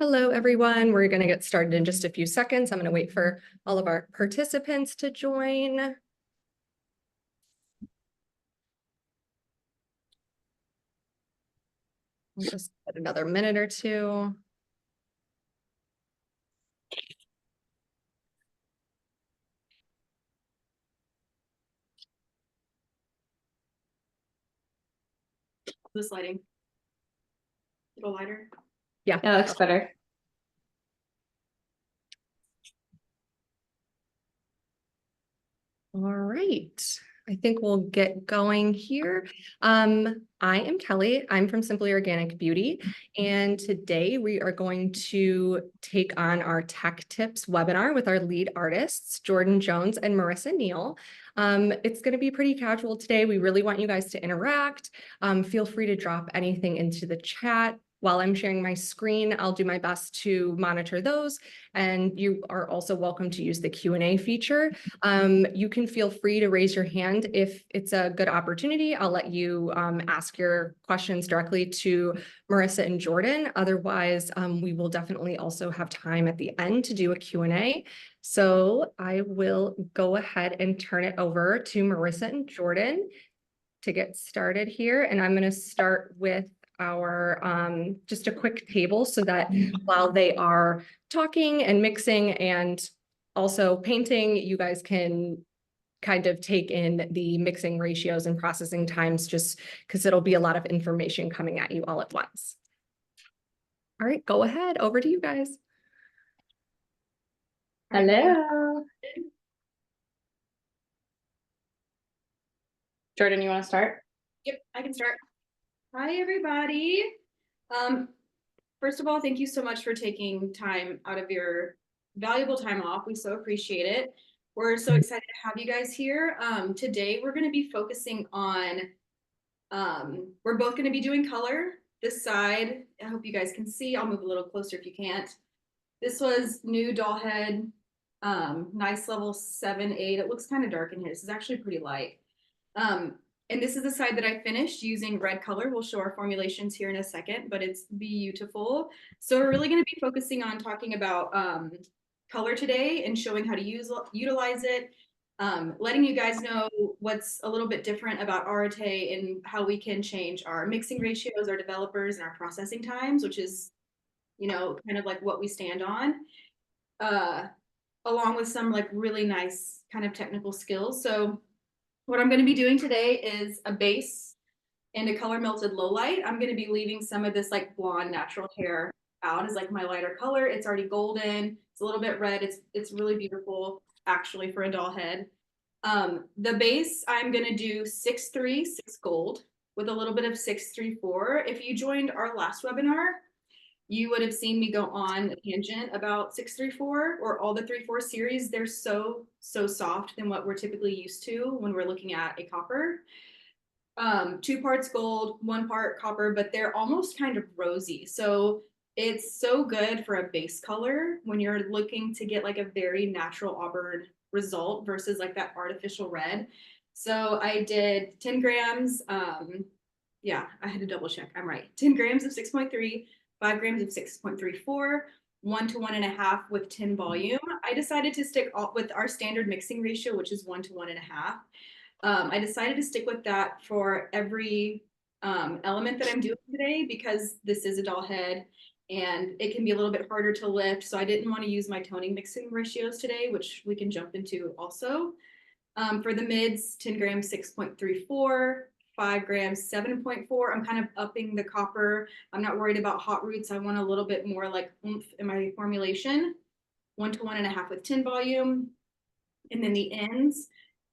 Hello, everyone. We're going to get started in just a few seconds. I'm going to wait for all of our participants to join. We'll just get another minute or two. This lighting. A little lighter. Yeah, that looks better. All right. I think we'll get going here. I am Kelly. I'm from Simply Organic Beauty, and today we are going to take on our Tech Tips webinar with our lead artists, Jordan Jones and Marissa Neal. It's going to be pretty casual today. We really want you guys to interact. Feel free to drop anything into the chat. While I'm sharing my screen, I'll do my best to monitor those, and you are also welcome to use the Q&A feature. You can feel free to raise your hand if it's a good opportunity. I'll let you ask your questions directly to Marissa and Jordan. Otherwise, we will definitely also have time at the end to do a Q&A. So I will go ahead and turn it over to Marissa and Jordan to get started here. And I'm going to start with our just a quick table so that while they are talking and mixing and also painting, you guys can kind of take in the mixing ratios and processing times, just because it'll be a lot of information coming at you all at once. All right, go ahead. Over to you guys. Hello. Jordan, you want to start? Yep, I can start. Hi, everybody. First of all, thank you so much for taking time out of your valuable time off. We so appreciate it. We're so excited to have you guys here. Today, we're going to be focusing on, we're both going to be doing color. This side, I hope you guys can see. I'll move a little closer if you can't. This was new doll head, nice level 7, 8. It looks kind of dark in here. This is actually pretty light. And this is the side that I finished using red color. We'll show our formulations here in a second, but it's beautiful. So we're really going to be focusing on talking about color today and showing how to utilize it, letting you guys know what's a little bit different about Areté and how we can change our mixing ratios, our developers, and our processing times, which is, you know, kind of like what we stand on, along with some like really nice kind of technical skills. So what I'm going to be doing today is a base and a color melted low light. I'm going to be leaving some of this like blonde natural hair out as like my lighter color. It's already golden. It's a little bit red. It's really beautiful actually for a doll head. The base, I'm going to do 6-3, 6 gold with a little bit of 6-3-4. If you joined our last webinar, you would have seen me go on a tangent about 6-3-4 or all the 3-4 series. They're so soft than what we're typically used to when we're looking at a copper. 2 parts gold, 1 part copper, but they're almost kind of rosy. So it's so good for a base color when you're looking to get like a very natural auburn result versus like that artificial red. So I did 10 grams. Yeah, I had to double check. I'm right. 10 grams of 6.3. 5 grams of 6.34, 1 to 1.5 with 10 volume. I decided to stick with our standard mixing ratio, which is 1 to 1.5. I decided to stick with that for every element that I'm doing today because this is a doll head and it can be a little bit harder to lift. So I didn't want to use my toning mixing ratios today, which we can jump into also. For the mids, 10 grams, 6.34. 5 grams, 7.4. I'm kind of upping the copper. I'm not worried about hot roots. I want a little bit more like oomph in my formulation. 1 to 1.5 with 10 volume. And then the ends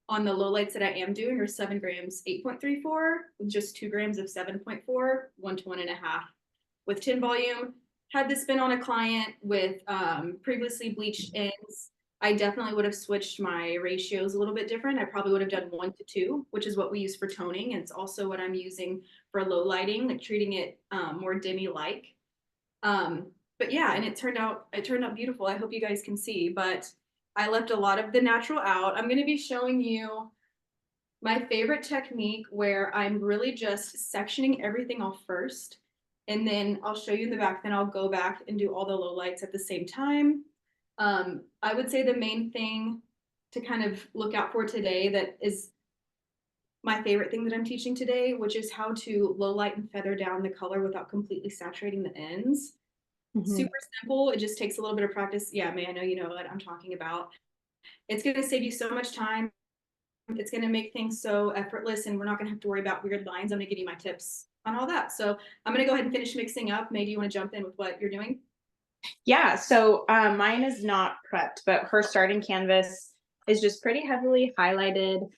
on the low lights that I am doing are 7 grams, 8.34 with just 2 grams of 7.4, 1 to 1.5 with 10 volume. Had this been on a client with previously bleached ends, I definitely would have switched my ratios a little bit different. I probably would have done 1 to 2, which is what we use for toning. And it's also what I'm using for low lighting, like treating it more dimmy-like. But yeah, and it turned out beautiful. I hope you guys can see, but I left a lot of the natural out. I'm going to be showing you my favorite technique where I'm really just sectioning everything off first And then I'll show you in the back, then I'll go back and do all the low lights at the same time. I would say the main thing to kind of look out for today that is my favorite thing that I'm teaching today, which is how to low light and feather down the color without completely saturating the ends. Super simple. It just takes a little bit of practice. Yeah, May, I know you know what I'm talking about. It's going to save you so much time. It's going to make things so effortless, and we're not going to have to worry about weird lines. I'm going to give you my tips on all that. So I'm going to go ahead and finish mixing up. May, do you want to jump in with what you're doing? Yeah, so mine is not prepped, but her starting canvas is just pretty heavily highlighted.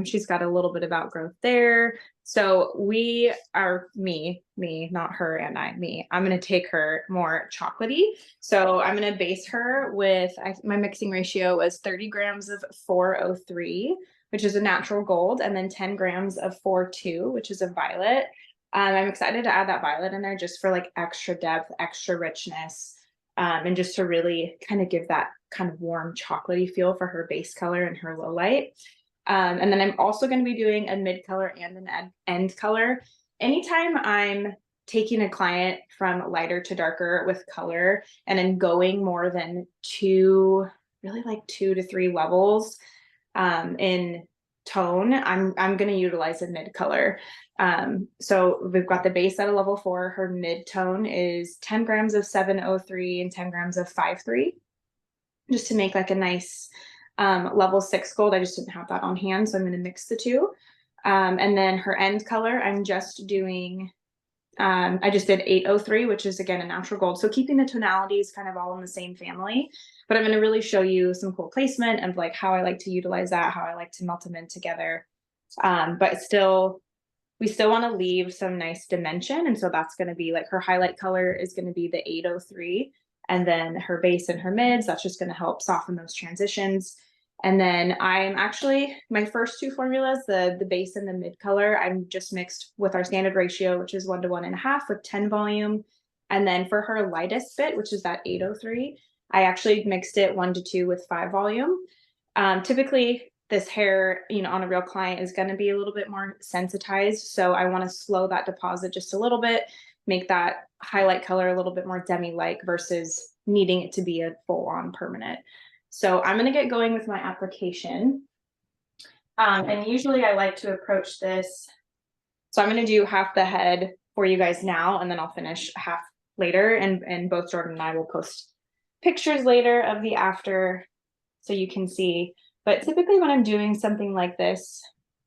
She's got a little bit of outgrowth there. So we are me, not her and me. I'm going to take her more chocolatey. So I'm going to base her with, my mixing ratio was 30 grams of 403, which is a natural gold, and then 10 grams of 42, which is a violet. I'm excited to add that violet in there just for like extra depth, extra richness. And just to really kind of give that kind of warm chocolatey feel for her base color and her low light. And then I'm also going to be doing a mid color and an end color. Anytime I'm taking a client from lighter to darker with color and then going more than two to 3 levels in tone, I'm going to utilize a mid color. So we've got the base at a level 4. Her mid tone is 10 grams of 703 and 10 grams of 53, just to make like a nice level 6 gold. I just didn't have that on hand, so I'm going to mix the two. And then her end color, I'm just doing, I just did 803, which is again a natural gold. So keeping the tonalities kind of all in the same family, but I'm going to really show you some cool placement of like how I like to utilize that, how I like to melt them in together. But still, we still want to leave some nice dimension. And so that's going to be like her highlight color is going to be the 803. And then her base and her mids, that's just going to help soften those transitions. And then I'm actually, my first 2 formulas, the base and the mid color, I'm just mixed with our standard ratio, which is 1 to 1.5 with 10 volume. And then for her lightest bit, which is that 803, I actually mixed it 1 to 2 with 5 volume. Typically, this hair, on a real client is going to be a little bit more sensitized. So I want to slow that deposit just a little bit, make that highlight color a little bit more demi-like versus needing it to be a full-on permanent. So I'm going to get going with my application. And usually I like to approach this. So I'm going to do half the head for you guys now, and then I'll finish half later. And both Jordan and I will post pictures later of the after so you can see. But typically when I'm doing something like this,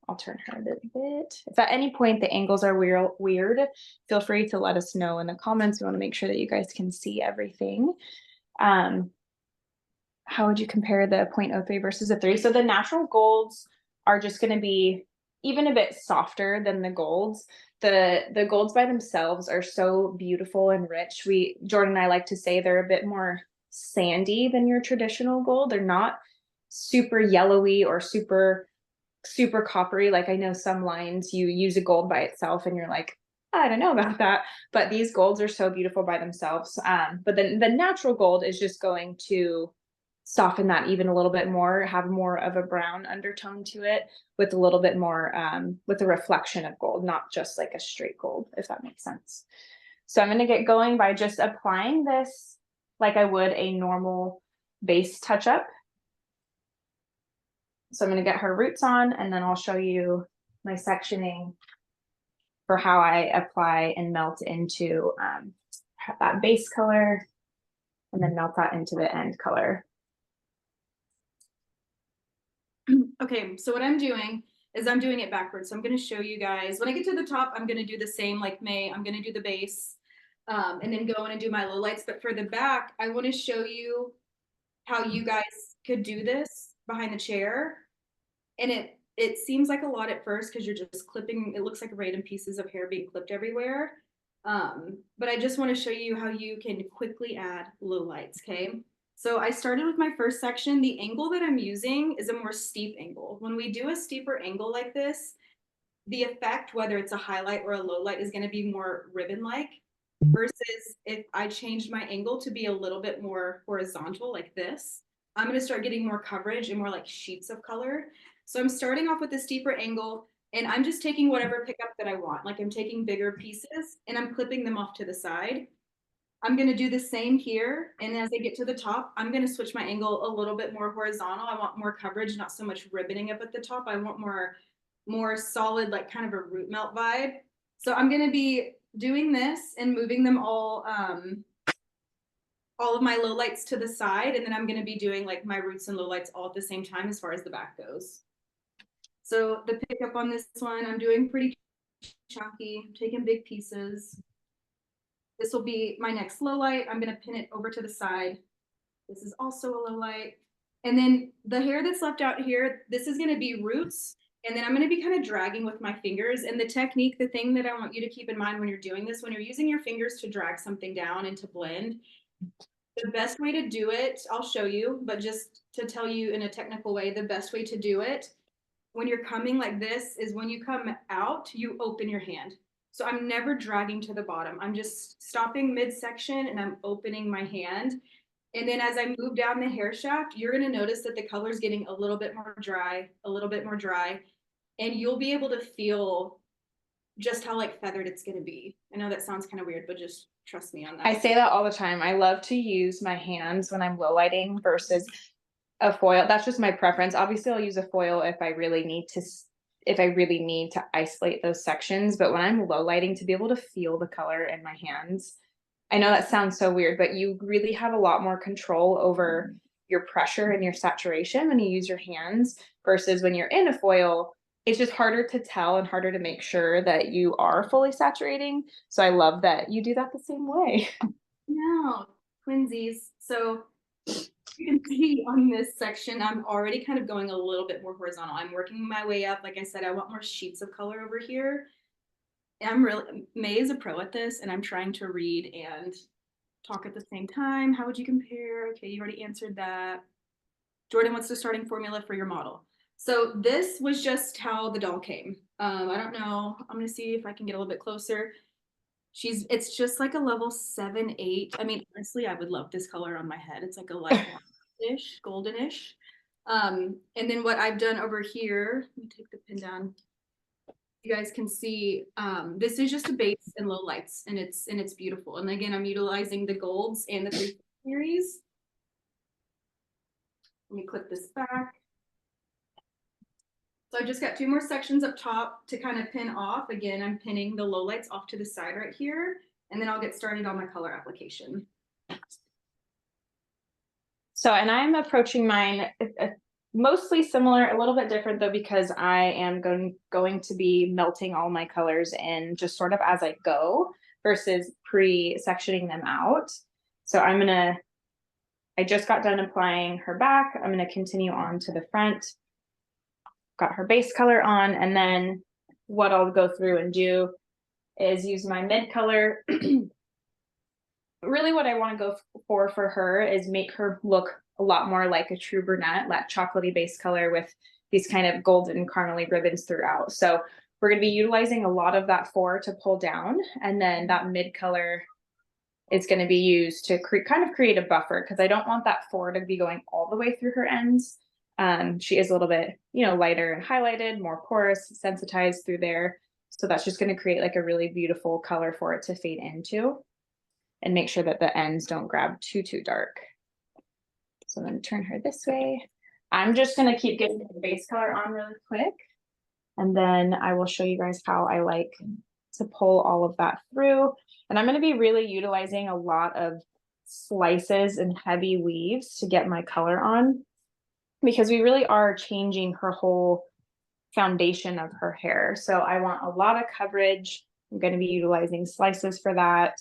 I'll turn her a bit. If at any point the angles are weird, feel free to let us know in the comments. We want to make sure that you guys can see everything. How would you compare the 0.03 versus a 3? So the natural golds are just going to be even a bit softer than the golds. The golds by themselves are so beautiful and rich. Jordan and I like to say they're a bit more sandy than your traditional gold. They're not super yellowy or super coppery. Like I know some lines you use a gold by itself and you're like, I don't know about that, but these golds are so beautiful by themselves. But then the natural gold is just going to soften that even a little bit more, have more of a brown undertone to it with a little bit more with a reflection of gold, not just like a straight gold, if that makes sense. So I'm going to get going by just applying this like I would a normal base touch-up. So I'm going to get her roots on, and then I'll show you my sectioning for how I apply and melt into that base color, and then melt that into the end color. Okay, so what I'm doing is I'm doing it backwards. So I'm going to show you guys, when I get to the top, I'm going to do the same like May. I'm going to do the base and then go in and do my lowlights. But for the back, I want to show you how you guys could do this behind the chair. And it seems like a lot at first because you're just clipping, it looks like random pieces of hair being clipped everywhere. But I just want to show you how you can quickly add lowlights, okay? So I started with my first section. The angle that I'm using is a more steep angle. When we do a steeper angle like this, the effect, whether it's a highlight or a low light, is going to be more ribbon-like versus if I changed my angle to be a little bit more horizontal like this, I'm going to start getting more coverage and more like sheets of color. So I'm starting off with a steeper angle. And I'm just taking whatever pickup that I want. Like I'm taking bigger pieces and I'm clipping them off to the side. I'm going to do the same here. And as I get to the top, I'm going to switch my angle a little bit more horizontal. I want more coverage, not so much ribboning up at the top. I want more solid, like kind of a root melt vibe. So I'm going to be doing this and moving them all of my lowlights to the side. And then I'm going to be doing like my roots and lowlights all at the same time as far as the back goes. So the pickup on this one, I'm doing pretty chunky. I'm taking big pieces. This will be my next low light. I'm going to pin it over to the side. This is also a low light. And then the hair that's left out here, this is going to be roots. And then I'm going to be kind of dragging with my fingers. And the technique, the thing that I want you to keep in mind when you're doing this, when you're using your fingers to drag something down and to blend, the best way to do it, I'll show you, but just to tell you in a technical way, the best way to do it when you're coming like this is when you come out, you open your hand. So I'm never dragging to the bottom. I'm just stopping midsection and I'm opening my hand. And then as I move down the hair shaft, you're going to notice that the color is getting a little bit more dry, a little bit more dry. And you'll be able to feel just how like feathered it's going to be. I know that sounds kind of weird, but just trust me on that. I say that all the time. I love to use my hands when I'm low lighting versus a foil. That's just my preference. Obviously I'll use a foil if I really need to isolate those sections, but when I'm low lighting, to be able to feel the color in my hands, I know that sounds so weird, but you really have a lot more control over your pressure and your saturation when you use your hands versus when you're in a foil. It's just harder to tell and harder to make sure that you are fully saturating. So I love that you do that the same way. No, twinsies. So you can see on this section, I'm already kind of going a little bit more horizontal. I'm working my way up. Like I said, I want more sheets of color over here. May is a pro at this, and I'm trying to read and talk at the same time. How would you compare? Okay, you already answered that. Jordan, what's the starting formula for your model? So this was just how the doll came. I don't know. I'm gonna see if I can get a little bit closer. It's just like a level 7, 8. I mean, honestly, I would love this color on my head. It's like a light ish, goldenish. And then what I've done over here, let me take the pin down. You guys can see this is just a base and low lights, and it's beautiful. And again, I'm utilizing the golds and the 3 series. Let me clip this back. So I've just got 2 more sections up top to kind of pin off. Again, I'm pinning the low lights off to the side right here, and then I'll get started on my color application. So, and I'm approaching mine mostly similar, a little bit different though, because I am going to be melting all my colors in just sort of as I go versus pre-sectioning them out. So I just got done applying her back. I'm going to continue on to the front. Got her base color on, and then what I'll go through and do is use my mid color. Really what I want to go for her is make her look a lot more like a true brunette, that chocolatey base color with these kind of golden caramely ribbons throughout. So we're going to be utilizing a lot of that 4 to pull down, and then that mid color is going to be used to kind of create a buffer, because I don't want that 4 to be going all the way through her ends. She is a little bit, lighter and highlighted, more porous, sensitized through there. So that's just going to create like a really beautiful color for it to fade into, and make sure that the ends don't grab too dark. So I'm going to turn her this way. I'm just going to keep getting the base color on really quick, and then I will show you guys how I like to pull all of that through. And I'm going to be really utilizing a lot of slices and heavy weaves to get my color on, because we really are changing her whole foundation of her hair. So I want a lot of coverage. I'm going to be utilizing slices for that.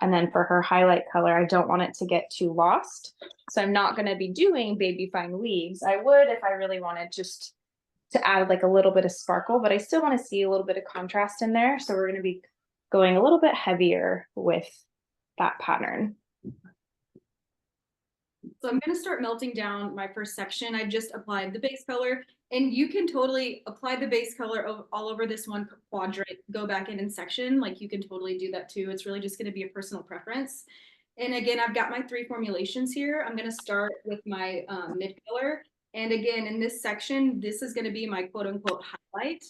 And then for her highlight color, I don't want it to get too lost. So I'm not going to be doing baby fine weaves. I would if I really wanted just to add like a little bit of sparkle, but I still want to see a little bit of contrast in there. So we're going to be going a little bit heavier with that pattern. So I'm going to start melting down my first section. I've just applied the base color, and you can totally apply the base color all over this one quadrant, go back in and section. Like you can totally do that too. It's really just going to be a personal preference. And again, I've got my 3 formulations here. I'm going to start with my mid color. And again, in this section, this is going to be my quote unquote highlight.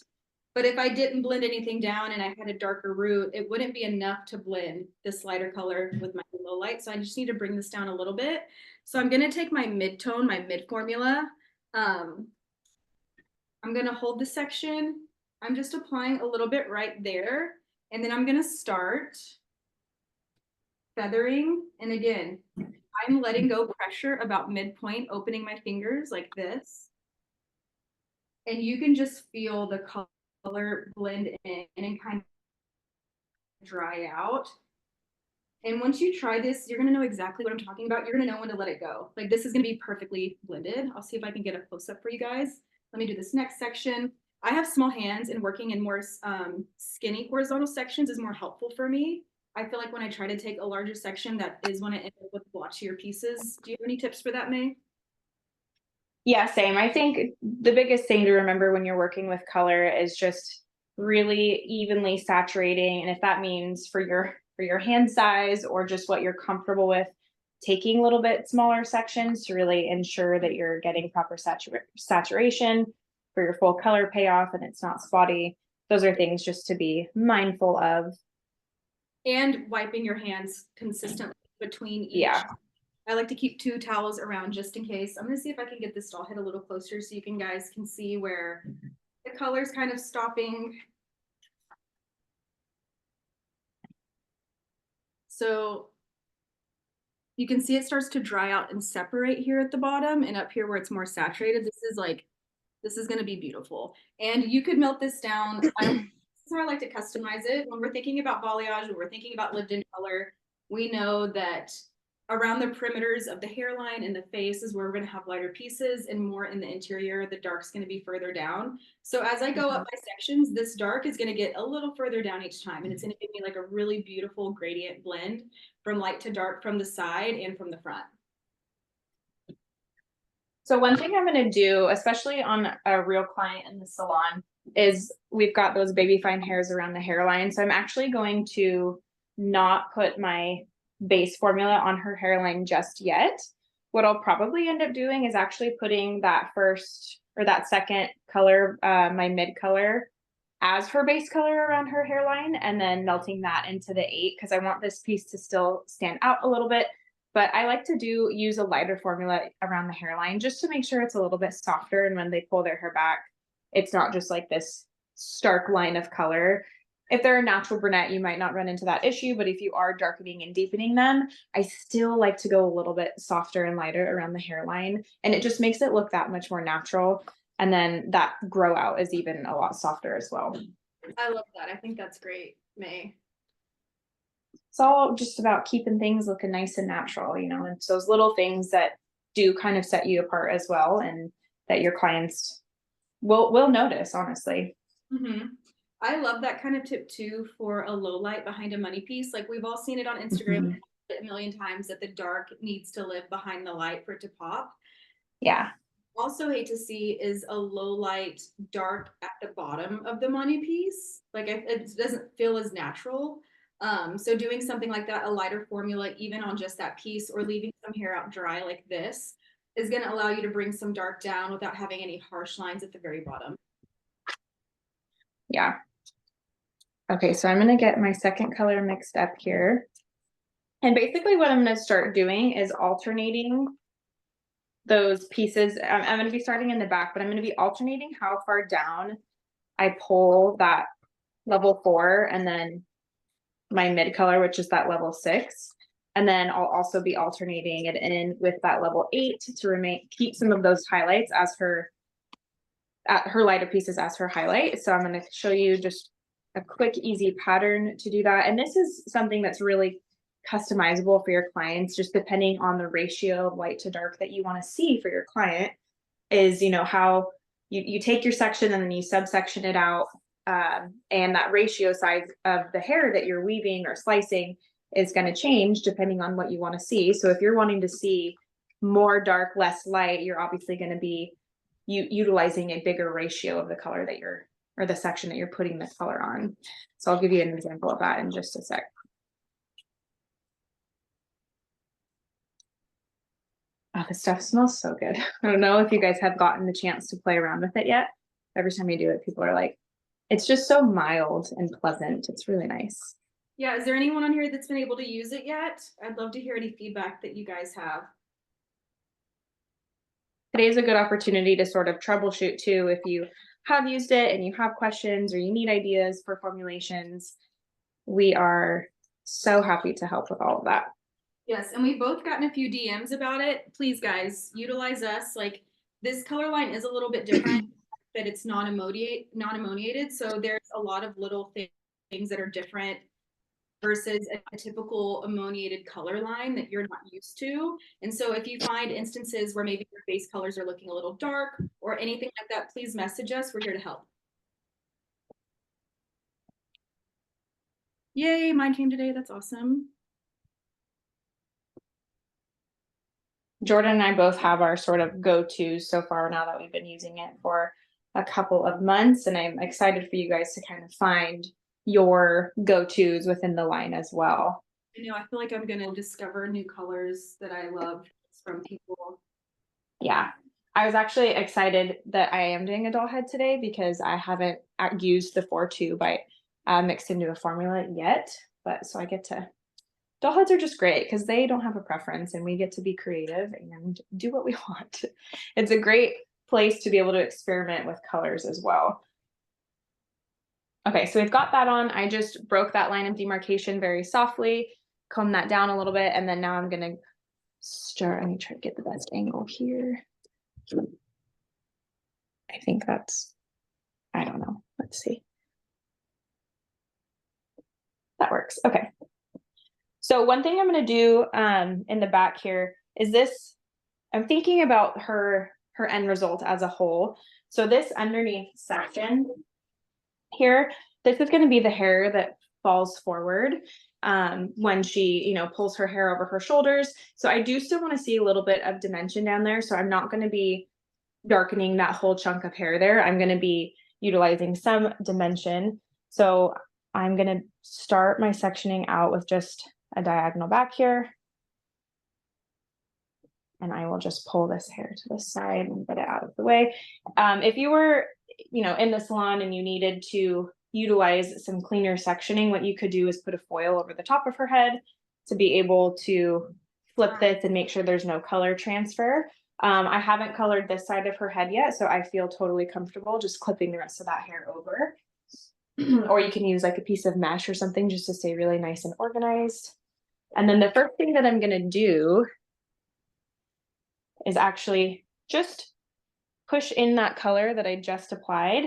But if I didn't blend anything down and I had a darker root, it wouldn't be enough to blend this lighter color with my low light. So I just need to bring this down a little bit. So I'm going to take my mid-tone, my mid formula. I'm going to hold the section. I'm just applying a little bit right there. And then I'm going to start feathering. And again, I'm letting go pressure about midpoint, opening my fingers like this. And you can just feel the color blend in and kind of dry out. And once you try this, you're gonna know exactly what I'm talking about. You're gonna know when to let it go. Like this is gonna be perfectly blended. I'll see if I can get a close up for you guys. Let me do this next section. I have small hands and working in more skinny horizontal sections is more helpful for me. I feel like when I try to take a larger section, that is when I end up with blotchier pieces. Do you have any tips for that, May? Yeah, same. I think the biggest thing to remember when you're working with color is just really evenly saturating. And if that means for your hand size or just what you're comfortable with, taking a little bit smaller sections to really ensure that you're getting proper saturation for your full color payoff and it's not spotty. Those are things just to be mindful of. And wiping your hands consistently between each. Yeah. I like to keep 2 towels around just in case. I'm gonna see if I can get this doll head a little closer so you guys can see where the color's kind of stopping. So you can see it starts to dry out and separate here at the bottom, and up here where it's more saturated, this is gonna be beautiful. And you could melt this down. This is how I like to customize it. When we're thinking about balayage, when we're thinking about lived in color, we know that around the perimeters of the hairline and the face is where we're going to have lighter pieces, and more in the interior, the dark's going to be further down. So as I go up my sections, this dark is going to get a little further down each time, and it's going to give me like a really beautiful gradient blend from light to dark from the side and from the front. So one thing I'm going to do, especially on a real client in the salon, is we've got those baby fine hairs around the hairline. So I'm actually going to not put my base formula on her hairline just yet. What I'll probably end up doing is actually putting that first or that second color, my mid color, as her base color around her hairline, and then melting that into the 8 because I want this piece to still stand out a little bit. But I like to use a lighter formula around the hairline just to make sure it's a little bit softer, and when they pull their hair back, it's not just like this stark line of color. If they're a natural brunette, you might not run into that issue, but if you are darkening and deepening them, I still like to go a little bit softer and lighter around the hairline, and it just makes it look that much more natural. And then that grow out is even a lot softer as well. I love that. I think that's great, May. It's all just about keeping things looking nice and natural, you know, and it's those little things that do kind of set you apart as well, and that your clients will notice, honestly. Mm-hmm. I love that kind of tip too for a low light behind a money piece. Like we've all seen it on Instagram a million times that the dark needs to live behind the light for it to pop. Yeah. Also hate to see is a low light dark at the bottom of the money piece. Like it doesn't feel as natural. So doing something like that, a lighter formula, even on just that piece, or leaving some hair out dry like this, is going to allow you to bring some dark down without having any harsh lines at the very bottom. Yeah. Okay, so I'm going to get my second color mixed up here. And basically what I'm going to start doing is alternating those pieces. I'm going to be starting in the back, but I'm going to be alternating how far down I pull that level 4 and then my mid color, which is that level 6. And then I'll also be alternating it in with that level 8 to keep some of those highlights as her lighter pieces as her highlight. So I'm going to show you just a quick, easy pattern to do that. And this is something that's really customizable for your clients, just depending on the ratio of light to dark that you want to see for your client. Is, you know, how you take your section and then you subsection it out, and that ratio size of the hair that you're weaving or slicing is going to change depending on what you want to see. So if you're wanting to see more dark, less light, you're obviously going to be utilizing a bigger ratio of the color that or the section that you're putting the color on. So I'll give you an example of that in just a sec. Oh, this stuff smells so good. I don't know if you guys have gotten the chance to play around with it yet. Every time you do it, people are like, it's just so mild and pleasant. It's really nice. Yeah, is there anyone on here that's been able to use it yet? I'd love to hear any feedback that you guys have. Today's a good opportunity to sort of troubleshoot too. If you have used it and you have questions or you need ideas for formulations, we are so happy to help with all of that. Yes, and we've both gotten a few DMs about it. Please, guys, utilize us. Like, this color line is a little bit different, that it's non-ammoniated. So there's a lot of little things that are different versus a typical ammoniated color line that you're not used to. And so if you find instances where maybe your base colors are looking a little dark or anything like that, please message us. We're here to help. Yay, mine came today. That's awesome. Jordan and I both have our sort of go-tos so far now that we've been using it for a couple of months, and I'm excited for you guys to kind of find your go-tos within the line as well. I know, I feel like I'm gonna discover new colors that I love from people. Yeah, I was actually excited that I am doing a doll head today because I haven't used the 4-2 by mixed into a formula yet, but so I get to. Doll heads are just great because they don't have a preference and we get to be creative and do what we want. It's a great place to be able to experiment with colors as well. Okay, so we've got that on. I just broke that line of demarcation very softly, comb that down a little bit, and then now I'm gonna start. Let me try to get the best angle here. I think that's, I don't know. Let's see. That works. Okay. So one thing I'm going to do in the back here is this. I'm thinking about her end result as a whole. So this underneath section here, this is going to be the hair that falls forward when she, pulls her hair over her shoulders. So I do still want to see a little bit of dimension down there. So I'm not going to be darkening that whole chunk of hair there. I'm going to be utilizing some dimension. So I'm going to start my sectioning out with just a diagonal back here. And I will just pull this hair to the side and get it out of the way. If you were, in the salon and you needed to utilize some cleaner sectioning, what you could do is put a foil over the top of her head to be able to flip this and make sure there's no color transfer. I haven't colored this side of her head yet, so I feel totally comfortable just clipping the rest of that hair over. Or you can use like a piece of mesh or something just to stay really nice and organized. And then the first thing that I'm going to do is actually just push in that color that I just applied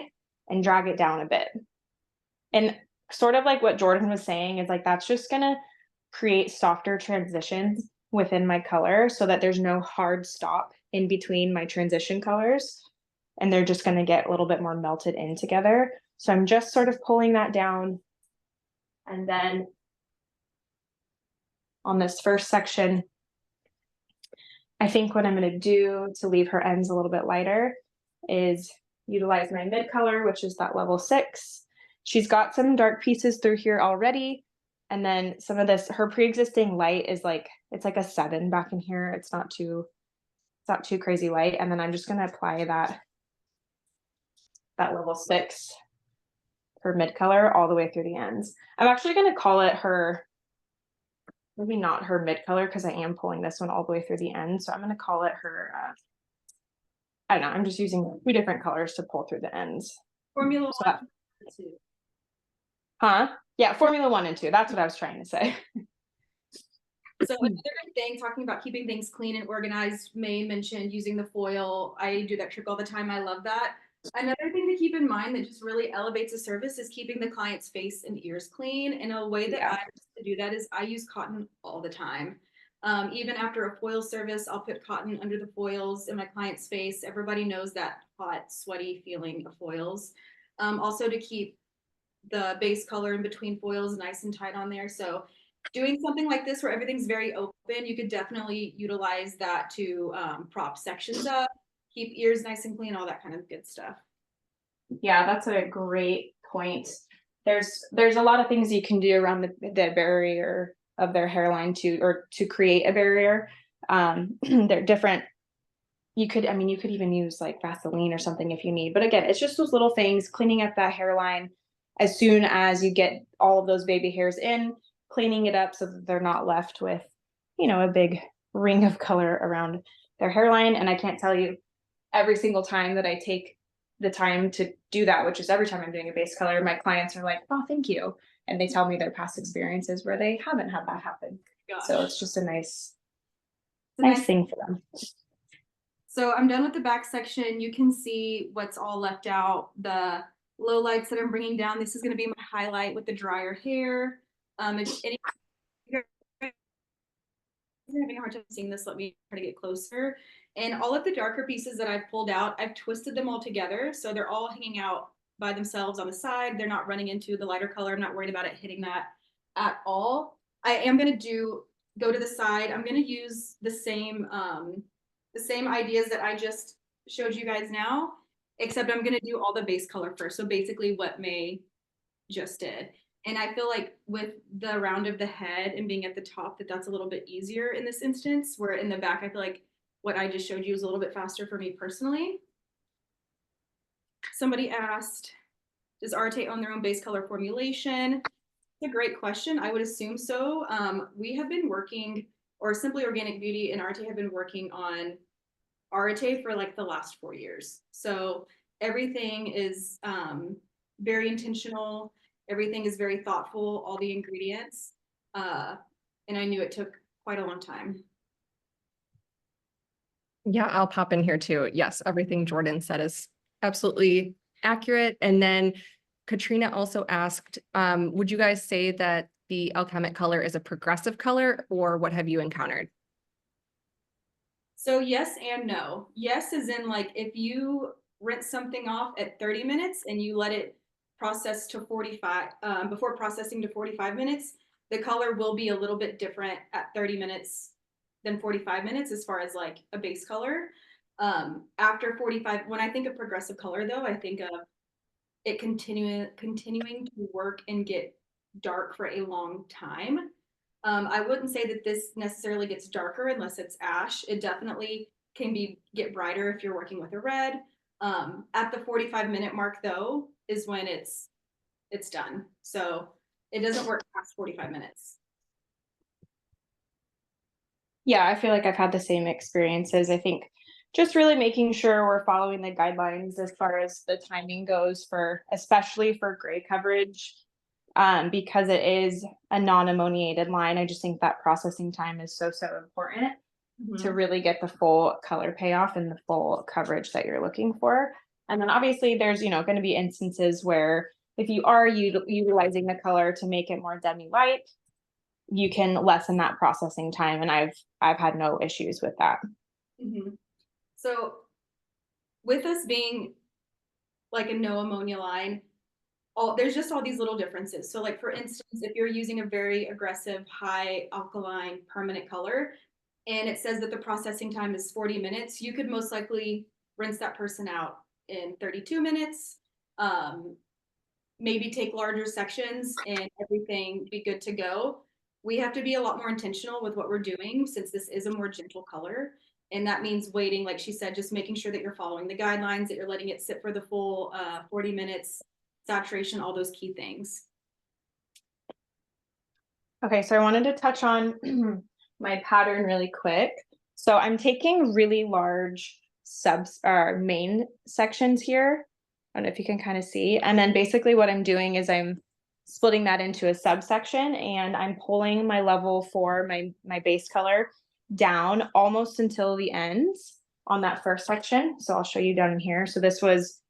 and drag it down a bit. And sort of like what Jordan was saying is like, that's just going to create softer transitions within my color so that there's no hard stop in between my transition colors. And they're just going to get a little bit more melted in together. So I'm just sort of pulling that down. And then on this first section, I think what I'm going to do to leave her ends a little bit lighter is utilize my mid color, which is that level 6. She's got some dark pieces through here already. And then some of this, her pre-existing light is like, it's like a 7 back in here. It's not too crazy light. And then I'm just going to apply that level 6, her mid color, all the way through the ends. I'm actually going to call it her, maybe not her mid color, because I am pulling this one all the way through the end. So I'm going to call it her, I don't know, I'm just using 2 different colors to pull through the ends. Formula 1 and 2. Huh? Yeah, Formula 1 and 2. That's what I was trying to say. So another thing, talking about keeping things clean and organized, May mentioned using the foil. I do that trick all the time. I love that. Another thing to keep in mind that just really elevates the service is keeping the client's face and ears clean. And a way that I used to do that is I use cotton all the time. Even after a foil service, I'll put cotton under the foils in my client's face. Everybody knows that hot, sweaty feeling of foils. Also to keep the base color in between foils nice and tight on there. So doing something like this where everything's very open, you could definitely utilize that to prop sections up, keep ears nice and clean, all that kind of good stuff. Yeah, that's a great point. There's a lot of things you can do around the barrier of their hairline to create a barrier. There are different you could even use like Vaseline or something if you need. But again, it's just those little things, cleaning up that hairline as soon as you get all of those baby hairs in, cleaning it up so that they're not left with, a big ring of color around their hairline. And I can't tell you, every single time that I take the time to do that, which is every time I'm doing a base color, my clients are like, oh, thank you. And they tell me their past experiences where they haven't had that happen. Gosh. So it's just a nice It's a nice thing for them. So I'm done with the back section. You can see what's all left out, the low lights that I'm bringing down. This is going to be my highlight with the drier hair. If any you're having a hard time seeing this, let me try to get closer. And all of the darker pieces that I've pulled out, I've twisted them all together. So they're all hanging out by themselves on the side. They're not running into the lighter color. I'm not worried about it hitting that at all. I am going to go to the side. I'm going to use the same ideas that I just showed you guys now, except I'm going to do all the base color first. So basically what May just did. And I feel like with the round of the head and being at the top, that's a little bit easier in this instance, where in the back, I feel like what I just showed you is a little bit faster for me personally. Somebody asked, does Areté own their own base color formulation? It's a great question. I would assume so. We have been working, or Simply Organic Beauty and Areté have been working on Areté for like the last 4 years. So everything is very intentional. Everything is very thoughtful, all the ingredients. And I knew it took quite a long time. Yeah, I'll pop in here too. Yes, everything Jordan said is absolutely accurate. And then Katrina also asked, would you guys say that the Alchemic color is a progressive color, or what have you encountered? So yes and no. Yes is in like if you rinse something off at 30 minutes and you let it process to 45, before processing to 45 minutes, the color will be a little bit different at 30 minutes than 45 minutes as far as like a base color. After 45, when I think of progressive color though, I think of it continuing to work and get dark for a long time. I wouldn't say that this necessarily gets darker unless it's ash. It definitely can get brighter if you're working with a red. At the 45-minute mark though, is when it's done. So it doesn't work past 45 minutes. Yeah, I feel like I've had the same experiences. I think just really making sure we're following the guidelines as far as the timing goes, especially for gray coverage, because it is a non-ammoniated line. I just think that processing time is so important to really get the full color payoff and the full coverage that you're looking for. And then obviously there's, going to be instances where if you are utilizing the color to make it more demi-light, you can lessen that processing time. And I've had no issues with that. Mm-hmm. So with us being like a no ammonia line, there's just all these little differences. So like, for instance, if you're using a very aggressive, high alkaline permanent color, and it says that the processing time is 40 minutes, you could most likely rinse that person out in 32 minutes, maybe take larger sections and everything be good to go. We have to be a lot more intentional with what we're doing since this is a more gentle color. And that means waiting, like she said, just making sure that you're following the guidelines, that you're letting it sit for the full 40 minutes, saturation, all those key things. Okay, so I wanted to touch on my pattern really quick. So I'm taking really large main sections here. I don't know if you can kind of see. And then basically what I'm doing is I'm splitting that into a subsection, and I'm pulling my level 4, my base color, down almost until the ends on that first section. So I'll show you down in here. So this was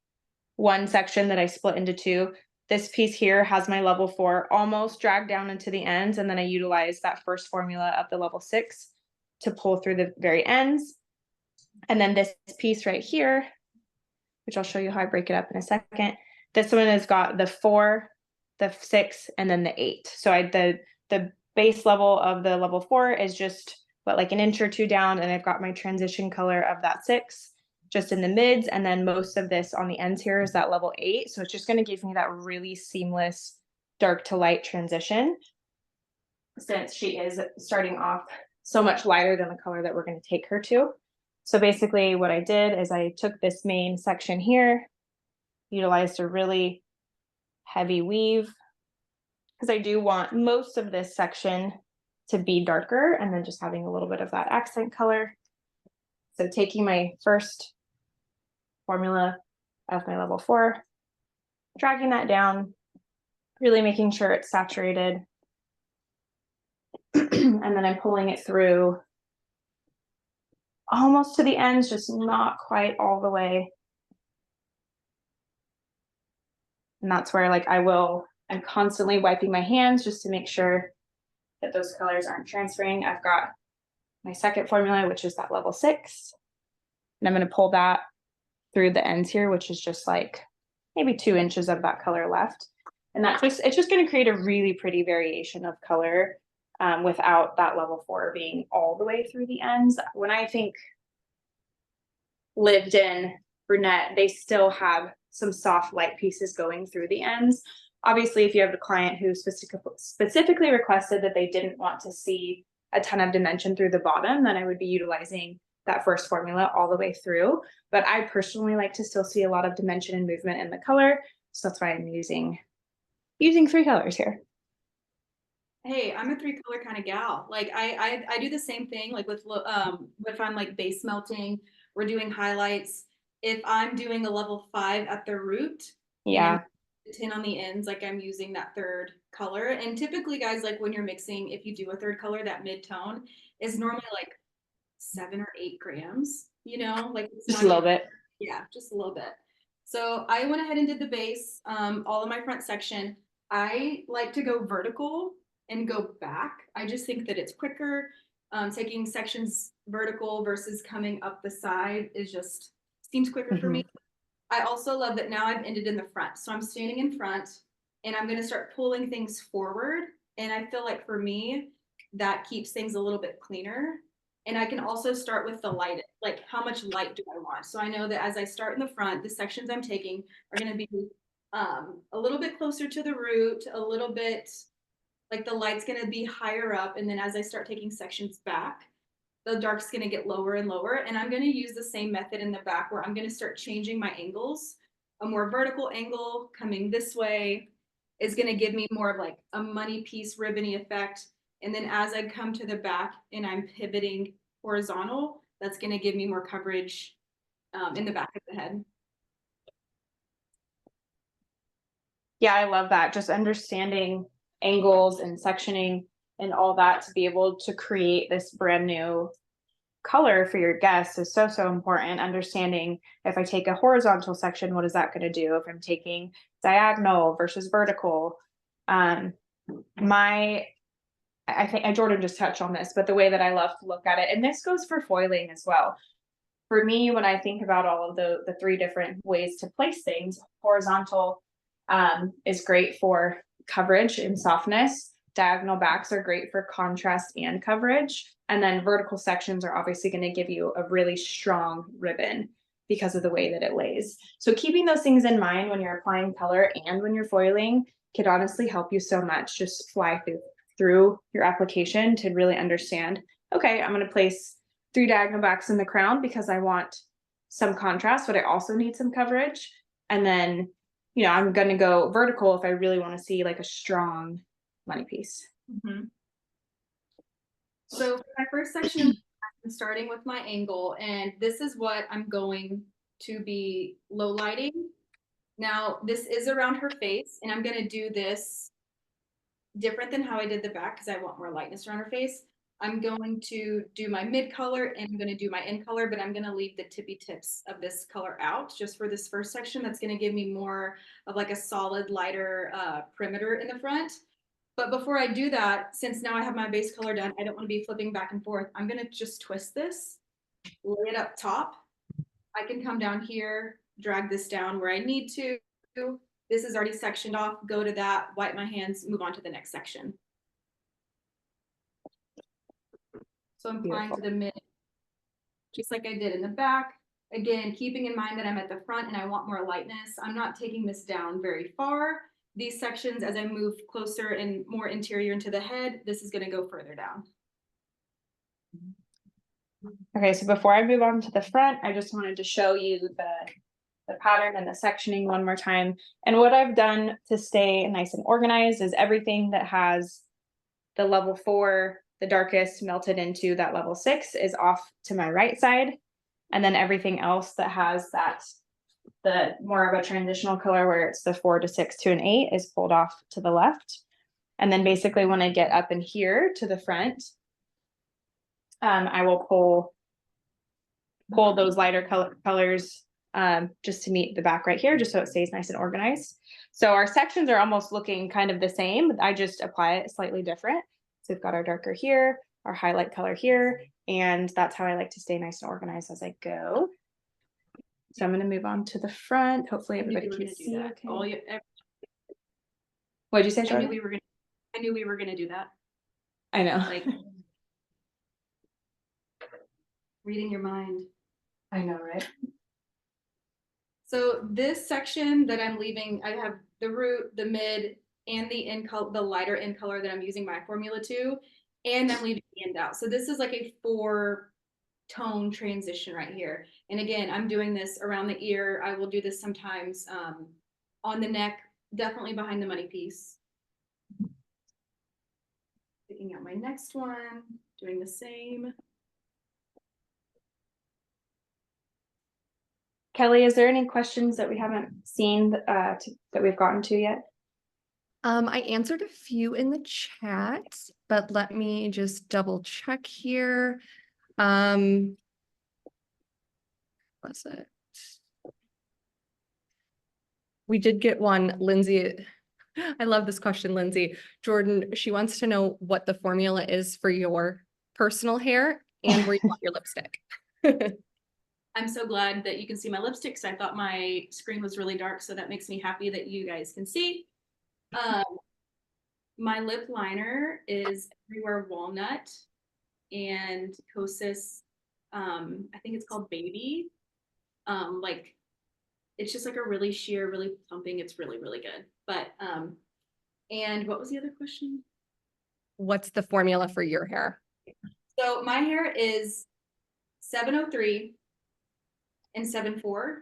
one section that I split into 2. This piece here has my level 4 almost dragged down into the ends, and then I utilize that first formula of the level 6 to pull through the very ends. And then this piece right here, which I'll show you how I break it up in a second. This one has got the 4, the 6, and then the 8. So the base level of the level 4 is just like an inch or 2 down, and I've got my transition color of that 6 just in the mids, and then most of this on the ends here is that level 8. So it's just going to give me that really seamless dark to light transition, since she is starting off so much lighter than the color that we're going to take her to. So basically what I did is I took this main section here, utilized a really heavy weave, because I do want most of this section to be darker and then just having a little bit of that accent color. So taking my first formula of my level 4, dragging that down, really making sure it's saturated. And then I'm pulling it through almost to the ends, just not quite all the way. And that's where like I'm constantly wiping my hands just to make sure that those colors aren't transferring. I've got my second formula, which is that level 6. And I'm going to pull that through the ends here, which is just like maybe 2 inches of that color left. And it's just going to create a really pretty variation of color without that level 4 being all the way through the ends. When I think lived in brunette, they still have some soft light pieces going through the ends. Obviously, if you have a client who specifically requested that they didn't want to see a ton of dimension through the bottom, then I would be utilizing that first formula all the way through. But I personally like to still see a lot of dimension and movement in the color. So that's why I'm using 3 colors here. Hey, I'm a 3-color kind of gal. Like I do the same thing, like with if I'm like base melting, we're doing highlights. If I'm doing a level 5 at the root, Yeah. 10 on the ends, like I'm using that 3rd color. And typically, guys, like when you're mixing, if you do a 3rd color, that mid-tone is normally like 7 or 8 grams, you know, like it's Just a little bit. Yeah, just a little bit. So I went ahead and did the base, all of my front section. I like to go vertical and go back. I just think that it's quicker. Taking sections vertical versus coming up the side seems quicker for me. I also love that now I've ended in the front. So I'm standing in front and I'm going to start pulling things forward. And I feel like for me, that keeps things a little bit cleaner. And I can also start with the light, like how much light do I want? So I know that as I start in the front, the sections I'm taking are going to be a little bit closer to the root, a little bit like the light's going to be higher up. And then as I start taking sections back, the dark's going to get lower and lower. And I'm going to use the same method in the back where I'm going to start changing my angles. A more vertical angle coming this way is going to give me more of like a money piece ribbony effect. And then as I come to the back and I'm pivoting horizontal, that's going to give me more coverage in the back of the head. Yeah, I love that. Just understanding angles and sectioning and all that to be able to create this brand new color for your guests is so important. Understanding if I take a horizontal section, what is that going to do? If I'm taking diagonal versus vertical, I think Jordan just touched on this, but the way that I love to look at it, and this goes for foiling as well. For me, when I think about all of the 3 different ways to place things, horizontal is great for coverage and softness. Diagonal backs are great for contrast and coverage. And then vertical sections are obviously going to give you a really strong ribbon because of the way that it lays. So keeping those things in mind when you're applying color and when you're foiling could honestly help you so much. Just fly through your application to really understand, okay, I'm going to place 3 diagonal backs in the crown because I want some contrast, but I also need some coverage. And then, you know, I'm going to go vertical if I really want to see like a strong money piece. So for my first section, I'm starting with my angle, and this is what I'm going to be low lighting. Now, this is around her face, and I'm going to do this different than how I did the back because I want more lightness around her face. I'm going to do my mid color and I'm going to do my end color, but I'm going to leave the tippy tips of this color out just for this first section. That's going to give me more of like a solid, lighter perimeter in the front. But before I do that, since now I have my base color done, I don't want to be flipping back and forth. I'm going to just twist this, lay it up top. I can come down here, drag this down where I need to. This is already sectioned off. Go to that, wipe my hands, move on to the next section. So I'm applying to the mid, just like I did in the back. Again, keeping in mind that I'm at the front and I want more lightness. I'm not taking this down very far. These sections, as I move closer and more interior into the head, this is going to go further down. Okay, so before I move on to the front, I just wanted to show you the pattern and the sectioning one more time. And what I've done to stay nice and organized is everything that has the level 4, the darkest, melted into that level 6 is off to my right side. And then everything else that has the more of a transitional color where it's the 4 to 6 to an 8 is pulled off to the left. And then basically when I get up in here to the front, I will pull those lighter colors just to meet the back right here, just so it stays nice and organized. So our sections are almost looking kind of the same. I just apply it slightly different. So we've got our darker here, our highlight color here, and that's how I like to stay nice and organized as I go. So I'm going to move on to the front. Hopefully everybody can see. Okay. What did you say, Jordan? I knew we were gonna do that. I know. Like reading your mind. I know, right? So this section that I'm leaving, I have the root, the mid, and the lighter in color that I'm using my formula to, and I'm leaving the end out. So this is like a 4-tone transition right here. And again, I'm doing this around the ear. I will do this sometimes on the neck, definitely behind the money piece. Picking out my next one, doing the same. Kelly, is there any questions that we haven't seen that we've gotten to yet? I answered a few in the chat, but let me just double check here. Was it? We did get one, Lindsay. I love this question, Lindsay. Jordan, she wants to know what the formula is for your personal hair and where you want your lipstick. I'm so glad that you can see my lipstick because I thought my screen was really dark, so that makes me happy that you guys can see. My lip liner is Everywhere Walnut and Kosas, I think it's called Baby. Like it's just like a really sheer, really plumping. It's really, really good. But and what was the other question? What's the formula for your hair? So my hair is 703 and 7'4".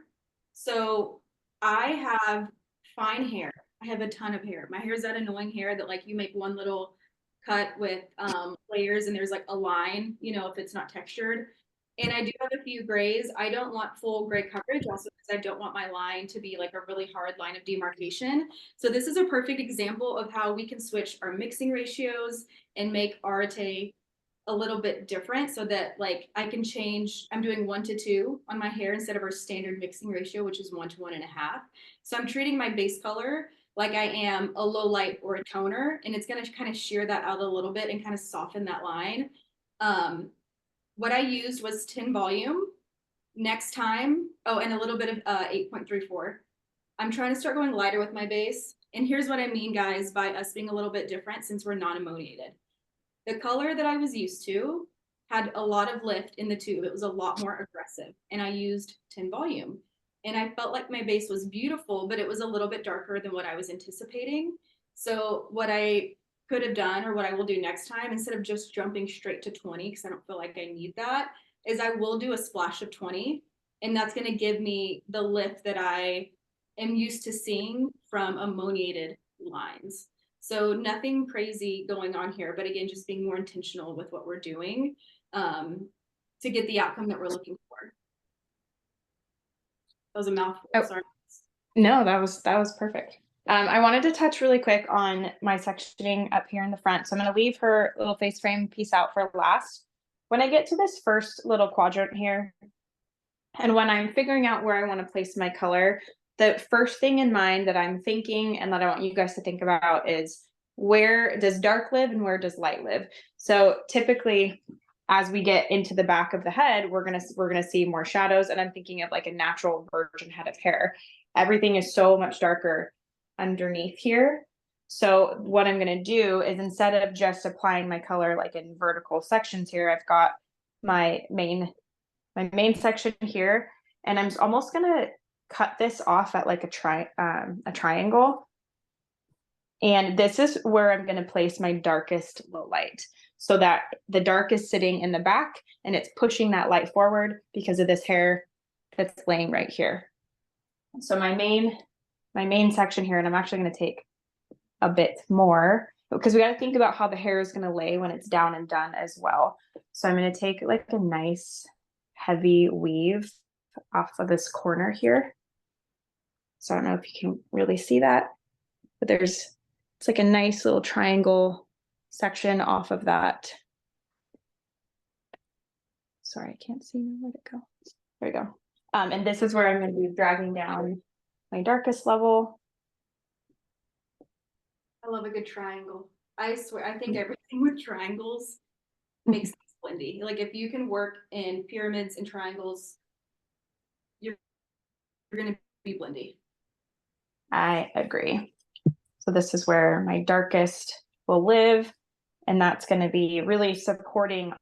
So I have fine hair. I have a ton of hair. My hair is that annoying hair that like you make one little cut with layers and there's like a line, you know, if it's not textured. And I do have a few grays. I don't want full gray coverage also because I don't want my line to be like a really hard line of demarcation. So this is a perfect example of how we can switch our mixing ratios and make Areté a little bit different so that like I can change, I'm doing 1 to 2 on my hair instead of our standard mixing ratio, which is 1 to 1.5. So I'm treating my base color like I am a low light or a toner, and it's going to kind of shear that out a little bit and kind of soften that line. What I used was 10 volume. Next time, oh, and a little bit of 8.34. I'm trying to start going lighter with my base. And here's what I mean, guys, by us being a little bit different since we're non-ammoniated. The color that I was used to had a lot of lift in the tube. It was a lot more aggressive, and I used 10 volume. And I felt like my base was beautiful, but it was a little bit darker than what I was anticipating. So what I could have done, or what I will do next time, instead of just jumping straight to 20, because I don't feel like I need that, is I will do a splash of 20. And that's going to give me the lift that I am used to seeing from ammoniated lines. So nothing crazy going on here, but again, just being more intentional with what we're doing to get the outcome that we're looking for. That was a mouthful. Oh. Sorry. No, that was perfect. I wanted to touch really quick on my sectioning up here in the front. So I'm going to leave her little face frame piece out for last. When I get to this first little quadrant here, and when I'm figuring out where I want to place my color, the first thing in mind that I'm thinking and that I want you guys to think about is where does dark live and where does light live? So typically, as we get into the back of the head, we're gonna see more shadows, and I'm thinking of like a natural virgin head of hair. Everything is so much darker underneath here. So what I'm gonna do is, instead of just applying my color like in vertical sections here, I've got my main section here, and I'm almost gonna cut this off at like a triangle. And this is where I'm going to place my darkest low light. so that the dark is sitting in the back and it's pushing that light forward because of this hair that's laying right here. So my main section here, and I'm actually going to take a bit more because we got to think about how the hair is going to lay when it's down and done as well. So I'm going to take like a nice heavy weave off of this corner here. So I don't know if you can really see that, but it's like a nice little triangle section off of that. Sorry, I can't see. Where'd it go? There we go. And this is where I'm going to be dragging down my darkest level. I love a good triangle. I swear, I think everything with triangles makes things blendy. Like if you can work in pyramids and triangles, you're going to be blendy. I agree. So this is where my darkest will live, and that's going to be really supporting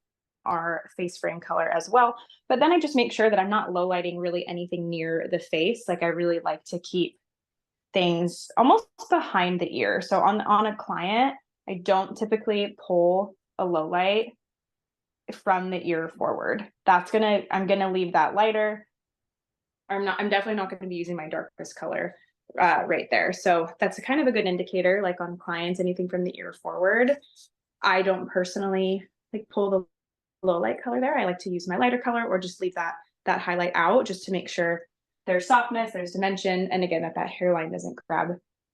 our face frame color as well. But then I just make sure that I'm not low lighting really anything near the face. Like I really like to keep things almost behind the ear. So on a client, I don't typically pull a low light from the ear forward. I'm gonna leave that lighter. I'm definitely not going to be using my darkest color right there. So that's kind of a good indicator, like on clients, anything from the ear forward. I don't personally like pull the low light color there. I like to use my lighter color or just leave that highlight out just to make sure there's softness, there's dimension, and again, that hairline doesn't grab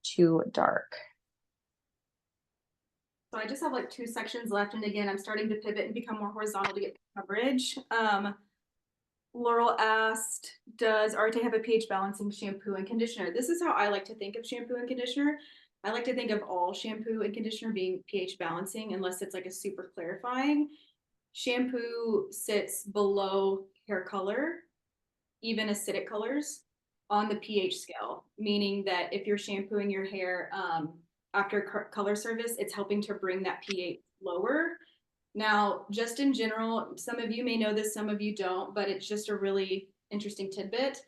too dark. So I just have like 2 sections left. And again, I'm starting to pivot and become more horizontal to get coverage. Laurel asked, does Areté have a pH balancing shampoo and conditioner? This is how I like to think of shampoo and conditioner. I like to think of all shampoo and conditioner being pH balancing unless it's like a super clarifying. Shampoo sits below hair color, even acidic colors, on the pH scale, meaning that if you're shampooing your hair after color service, it's helping to bring that pH lower. Now, just in general, some of you may know this, some of you don't, but it's just a really interesting tidbit.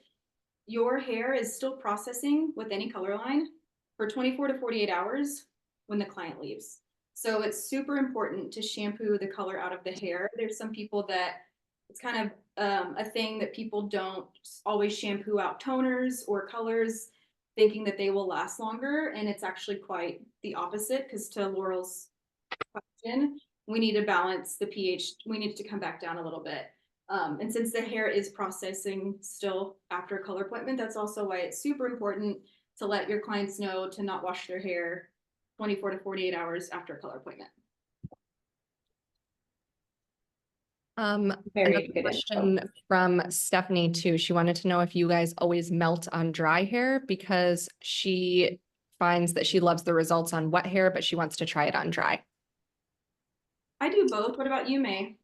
Your hair is still processing with any color line for 24 to 48 hours when the client leaves. So it's super important to shampoo the color out of the hair. There's some people that it's kind of a thing that people don't always shampoo out toners or colors thinking that they will last longer. And it's actually quite the opposite, because to Laurel's question, we need to balance the pH. We need it to come back down a little bit. And since the hair is processing still after a color appointment, that's also why it's super important to let your clients know to not wash their hair 24 to 48 hours after a color appointment. Another question from Stephanie too. She wanted to know if you guys always melt on dry hair, because she finds that she loves the results on wet hair, but she wants to try it on dry. I do both. What about you, May?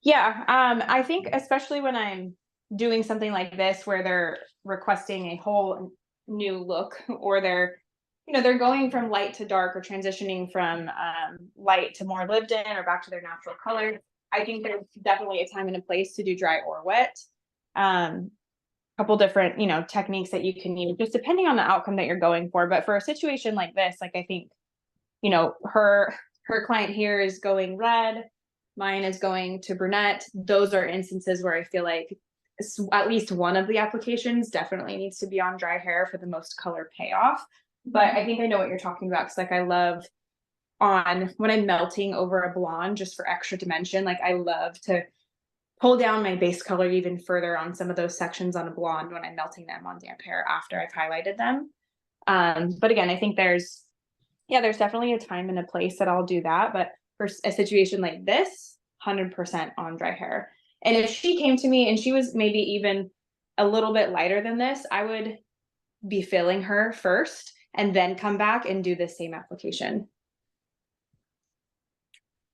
Yeah, I think especially when I'm doing something like this where they're requesting a whole new look, or they're going from light to dark, or transitioning from light to more lived in or back to their natural color. I think there's definitely a time and a place to do dry or wet. Couple different, techniques that you can use just depending on the outcome that you're going for. But for a situation like this, like I think, her client here is going red, mine is going to brunette. Those are instances where I feel like at least one of the applications definitely needs to be on dry hair for the most color payoff. But I think I know what you're talking about, because like I love when I'm melting over a blonde just for extra dimension, like I love to pull down my base color even further on some of those sections on a blonde when I'm melting them on damp hair after I've highlighted them. But again, I think there's definitely a time and a place that I'll do that. But for a situation like this, 100% on dry hair. And if she came to me and she was maybe even a little bit lighter than this, I would be filling her first and then come back and do the same application.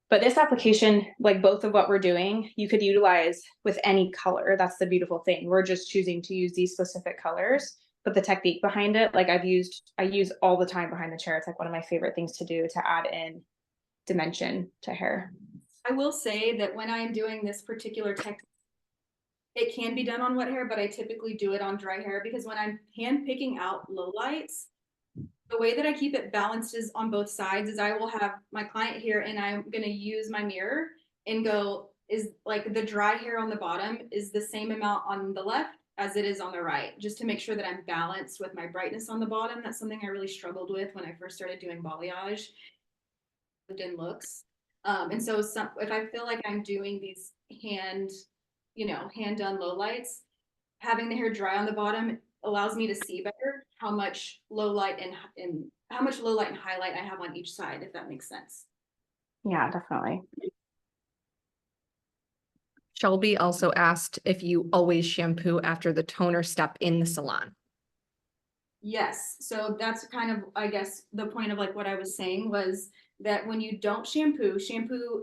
But this application, like both of what we're doing, you could utilize with any color. That's the beautiful thing. We're just choosing to use these specific colors, but the technique behind it, like I use all the time behind the chair. It's like one of my favorite things to do to add in dimension to hair. I will say that when I am doing this particular technique, it can be done on wet hair, but I typically do it on dry hair, because when I'm hand picking out lowlights, The way that I keep it balanced is on both sides is I will have my client here and I'm going to use my mirror and go, is like the dry hair on the bottom is the same amount on the left as it is on the right, just to make sure that I'm balanced with my brightness on the bottom. That's something I really struggled with when I first started doing balayage in looks. And so if I feel like I'm doing these hand done low lights, having the hair dry on the bottom allows me to see better how much low light and highlight I have on each side, if that makes sense. Yeah, definitely. Shelby also asked if you always shampoo after the toner step in the salon. Yes. So that's kind of, I guess, the point of like what I was saying was that when you don't shampoo,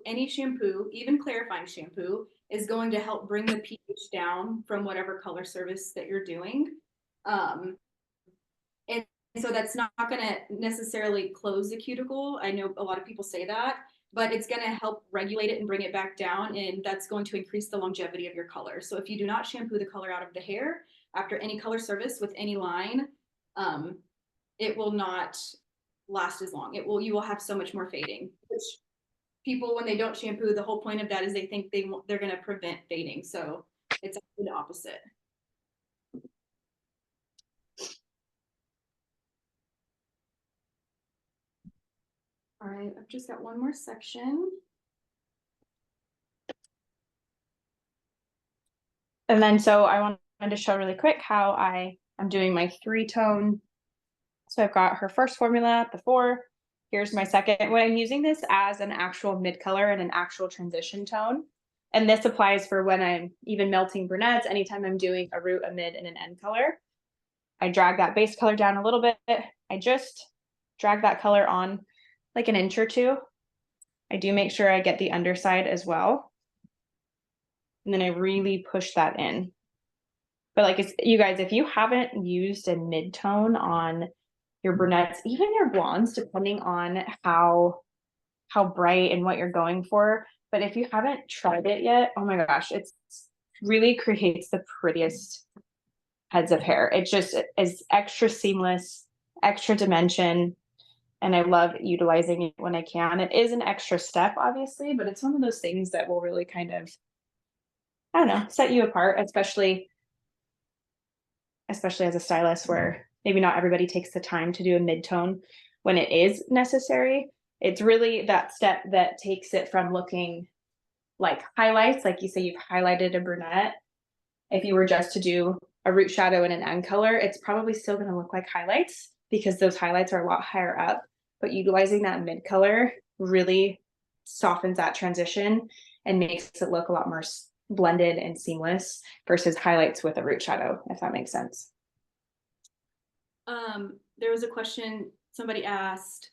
any shampoo, even clarifying shampoo, is going to help bring the pH down from whatever color service that you're doing. And so that's not going to necessarily close the cuticle. I know a lot of people say that, but it's going to help regulate it and bring it back down. And that's going to increase the longevity of your color. So if you do not shampoo the color out of the hair after any color service with any line, it will not last as long. You will have so much more fading, which people, when they don't shampoo, the whole point of that is they think they're going to prevent fading. So it's actually the opposite. All right, I've just got one more section. And then, so I wanted to show really quick how I'm doing my 3-tone. So I've got her first formula, the 4. Here's my second. When I'm using this as an actual mid color and an actual transition tone, and this applies for when I'm even melting brunettes, anytime I'm doing a root, a mid, and an end color, I drag that base color down a little bit. I just drag that color on like an inch or two. I do make sure I get the underside as well. And then I really push that in. But like, you guys, if you haven't used a mid-tone on your brunettes, even your blondes, depending on how bright and what you're going for, but if you haven't tried it yet, oh my gosh, it's really creates the prettiest heads of hair. It just is extra seamless, extra dimension, and I love utilizing it when I can. It is an extra step, obviously, but it's one of those things that will really kind of, I don't know, set you apart, especially as a stylist, where maybe not everybody takes the time to do a mid-tone when it is necessary. It's really that step that takes it from looking like highlights, like you say you've highlighted a brunette. If you were just to do a root shadow and an end color, it's probably still going to look like highlights because those highlights are a lot higher up, but utilizing that mid color really softens that transition and makes it look a lot more blended and seamless versus highlights with a root shadow, if that makes sense. There was a question somebody asked.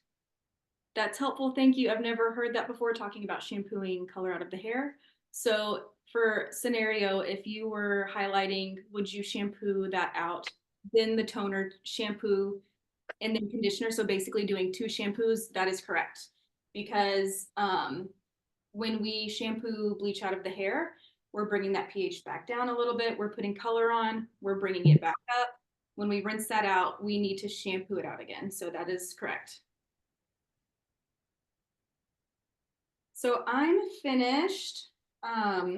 That's helpful. Thank you. I've never heard that before, talking about shampooing color out of the hair. So for scenario, if you were highlighting, would you shampoo that out, then the toner, shampoo, and then conditioner? So basically doing 2 shampoos. That is correct. Because when we shampoo bleach out of the hair, we're bringing that pH back down a little bit. We're putting color on, we're bringing it back up. When we rinse that out, we need to shampoo it out again. So that is correct. So I'm finished. I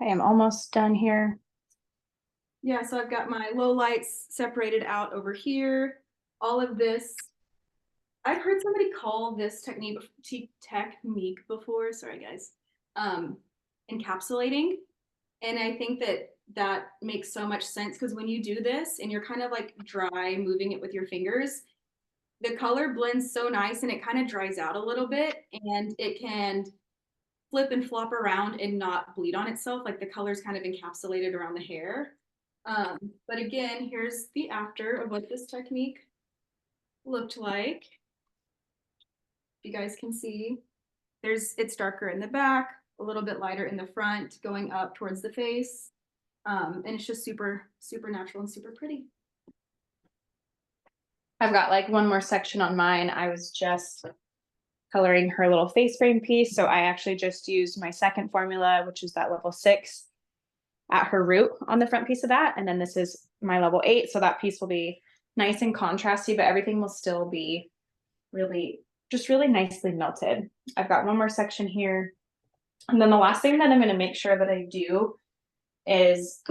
am almost done here. Yeah, so I've got my low lights separated out over here. All of this, I've heard somebody call this technique before, sorry guys, encapsulating. And I think that makes so much sense, because when you do this and you're kind of like dry moving it with your fingers, the color blends so nice and it kind of dries out a little bit, and it can flip and flop around and not bleed on itself. Like the color's kind of encapsulated around the hair. But again, here's the after of what this technique looked like. You guys can see it's darker in the back, a little bit lighter in the front, going up towards the face. And it's just super, super natural and super pretty. I've got like one more section on mine. I was just coloring her little face frame piece. So I actually just used my second formula, which is that level 6 at her root on the front piece of that. And then this is my level 8. So that piece will be nice and contrasty, but everything will still be just really nicely melted. I've got one more section here. And then the last thing that I'm going to make sure that I do is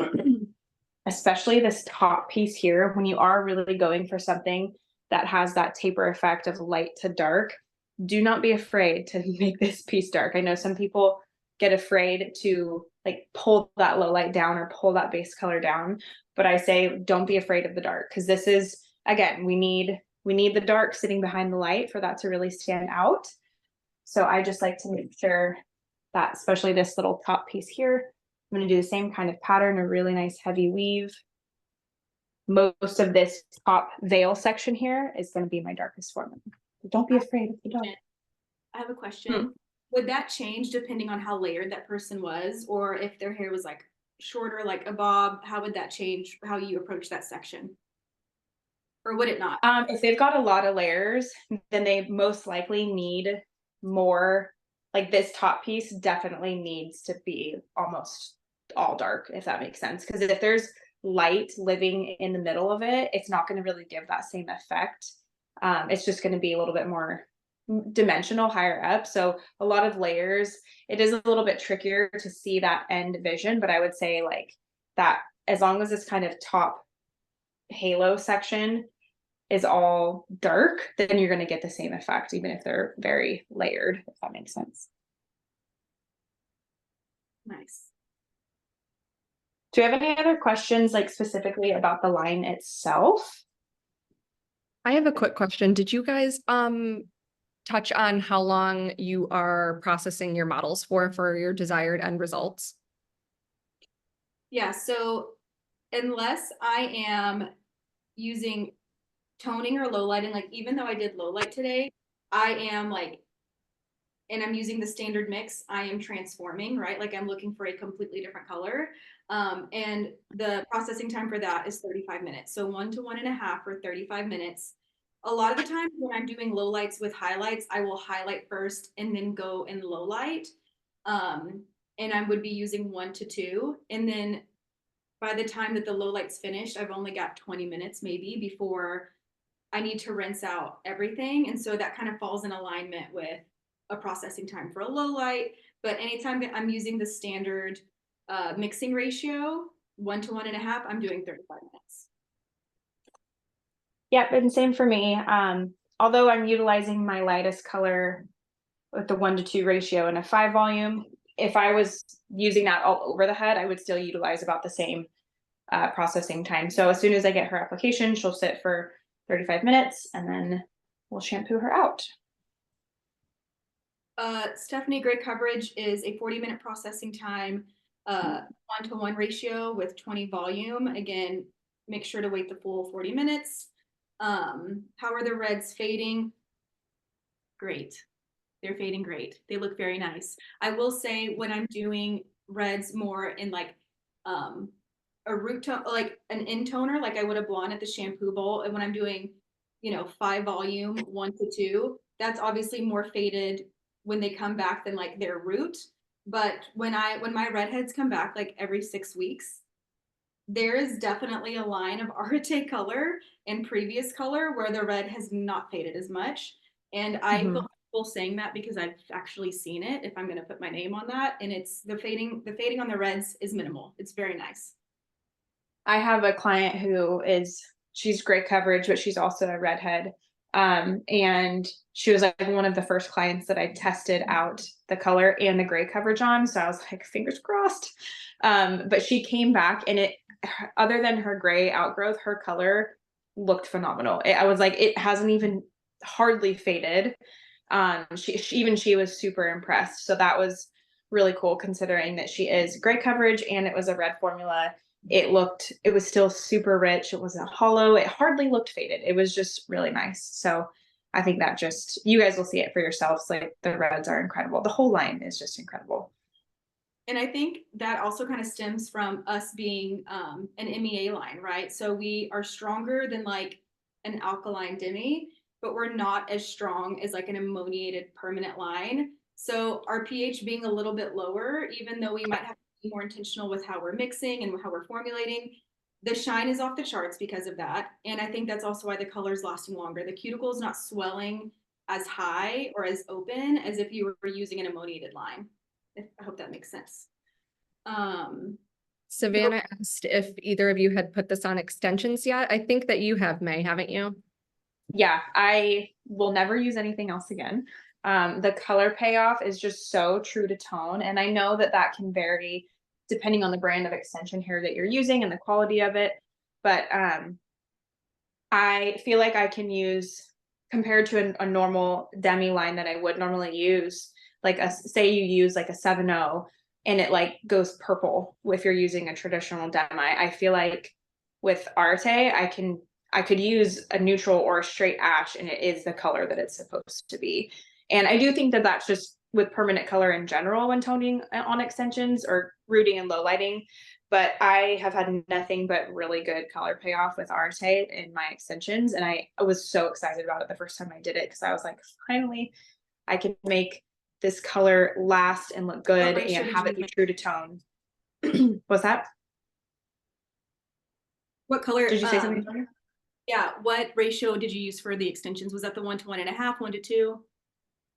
especially this top piece here, when you are really going for something that has that taper effect of light to dark, do not be afraid to make this piece dark. I know some people get afraid to like pull that low light down or pull that base color down, but I say don't be afraid of the dark, because this is, again, we need the dark sitting behind the light for that to really stand out. So I just like to make sure that, especially this little top piece here, I'm going to do the same kind of pattern, a really nice heavy weave. Most of this top veil section here is going to be my darkest formula. Don't be afraid of the dark. I have a question. Would that change depending on how layered that person was, or if their hair was like shorter, like a bob? How would that change how you approach that section? Or would it not? If they've got a lot of layers, then they most likely need more. Like this top piece definitely needs to be almost all dark, if that makes sense. Because if there's light living in the middle of it, it's not going to really give that same effect. It's just going to be a little bit more dimensional higher up. So a lot of layers, it is a little bit trickier to see that end vision, but I would say like that, as long as this kind of top halo section is all dark, then you're going to get the same effect, even if they're very layered, if that makes sense. Nice. Do you have any other questions, like specifically about the line itself? I have a quick question. Did you guys touch on how long you are processing your models for your desired end results? Yeah, so unless I am using toning or low lighting, like even though I did low light today, I am like, and I'm using the standard mix, I am transforming, right? Like I'm looking for a completely different color. And the processing time for that is 35 minutes. So 1 to 1.5 for 35 minutes. A lot of the time when I'm doing low lights with highlights, I will highlight first and then go in low light. And I would be using 1 to 2. And then by the time that the low light's finished, I've only got 20 minutes maybe before I need to rinse out everything. And so that kind of falls in alignment with a processing time for a low light. But anytime that I'm using the standard mixing ratio, 1 to 1.5, I'm doing 35 minutes. Yeah, and same for me. Although I'm utilizing my lightest color with the 1 to 2 ratio and a 5 volume, if I was using that all over the head, I would still utilize about the same processing time. So as soon as I get her application, she'll sit for 35 minutes and then we'll shampoo her out. Stephanie, gray coverage is a 40-minute processing time, 1-to-1 ratio with 20 volume. Again, make sure to wait the full 40 minutes. How are the reds fading? Great. They're fading great. They look very nice. I will say when I'm doing reds more in like a root tone, like an intoner, like I would a blonde at the shampoo bowl, and when I'm doing, 5 volume, 1 to 2, that's obviously more faded when they come back than like their root. But when my redheads come back like every 6 weeks, there is definitely a line of Areté color and previous color where the red has not faded as much. And I feel comfortable saying that because I've actually seen it, if I'm going to put my name on that. And it's the fading on the reds is minimal. It's very nice. I have a client she's gray coverage, but she's also a redhead. And she was like one of the first clients that I tested out the color and the gray coverage on. So I was like, fingers crossed. But she came back and other than her gray outgrowth, her color looked phenomenal. I was like, it hasn't even hardly faded. She was super impressed. So that was really cool considering that she is gray coverage and it was a red formula. It was still super rich. It wasn't hollow. It hardly looked faded. It was just really nice. So I think that you guys will see it for yourselves. Like the reds are incredible. The whole line is just incredible. And I think that also kind of stems from us being an MEA line, right? So we are stronger than like an alkaline demi, but we're not as strong as like an ammoniated permanent line. So our pH being a little bit lower, even though we might have to be more intentional with how we're mixing and how we're formulating, The shine is off the charts because of that. And I think that's also why the color is lasting longer. The cuticle is not swelling as high or as open as if you were using an ammoniated line. I hope that makes sense. Savannah asked if either of you had put this on extensions yet. I think that you have, May, haven't you? Yeah, I will never use anything else again. The color payoff is just so true to tone. And I know that that can vary depending on the brand of extension hair that you're using and the quality of it. But I feel like I can use, compared to a normal demi line that I would normally use, like say you use like a 7.0 and it like goes purple if you're using a traditional demi. I feel like with Areté, I could use a neutral or a straight ash and it is the color that it's supposed to be. And I do think that that's just with permanent color in general when toning on extensions or rooting and low lighting. But I have had nothing but really good color payoff with Areté in my extensions. And I was so excited about it the first time I did it because I was like, finally, I can make this color last and look good and have it be true to tone. What's that? What color? Did you say something? Yeah. What ratio did you use for the extensions? Was that the 1 to 1.5, 1 to 2?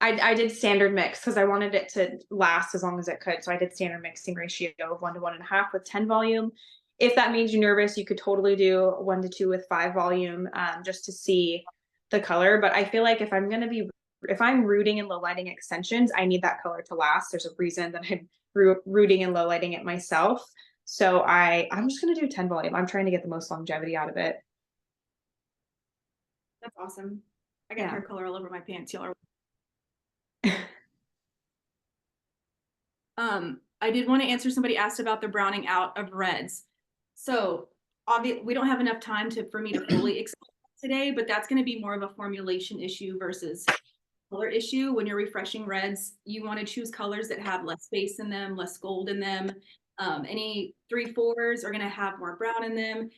I did standard mix because I wanted it to last as long as it could. So I did standard mixing ratio of 1 to 1.5 with 10 volume. If that made you nervous, you could totally do 1 to 2 with 5 volume just to see the color. But I feel like if I'm rooting and low lighting extensions, I need that color to last. There's a reason that I'm rooting and low lighting it myself. So I'm just going to do 10 volume. I'm trying to get the most longevity out of it. That's awesome. I got hair color all over my pants. Y'all are. I did want to answer, somebody asked about the browning out of reds. So obviously we don't have enough time for me to fully explain today, but that's going to be more of a formulation issue versus color issue. When you're refreshing reds, you want to choose colors that have less space in them, less gold in them. Any 3/4s are going to have more brown in them.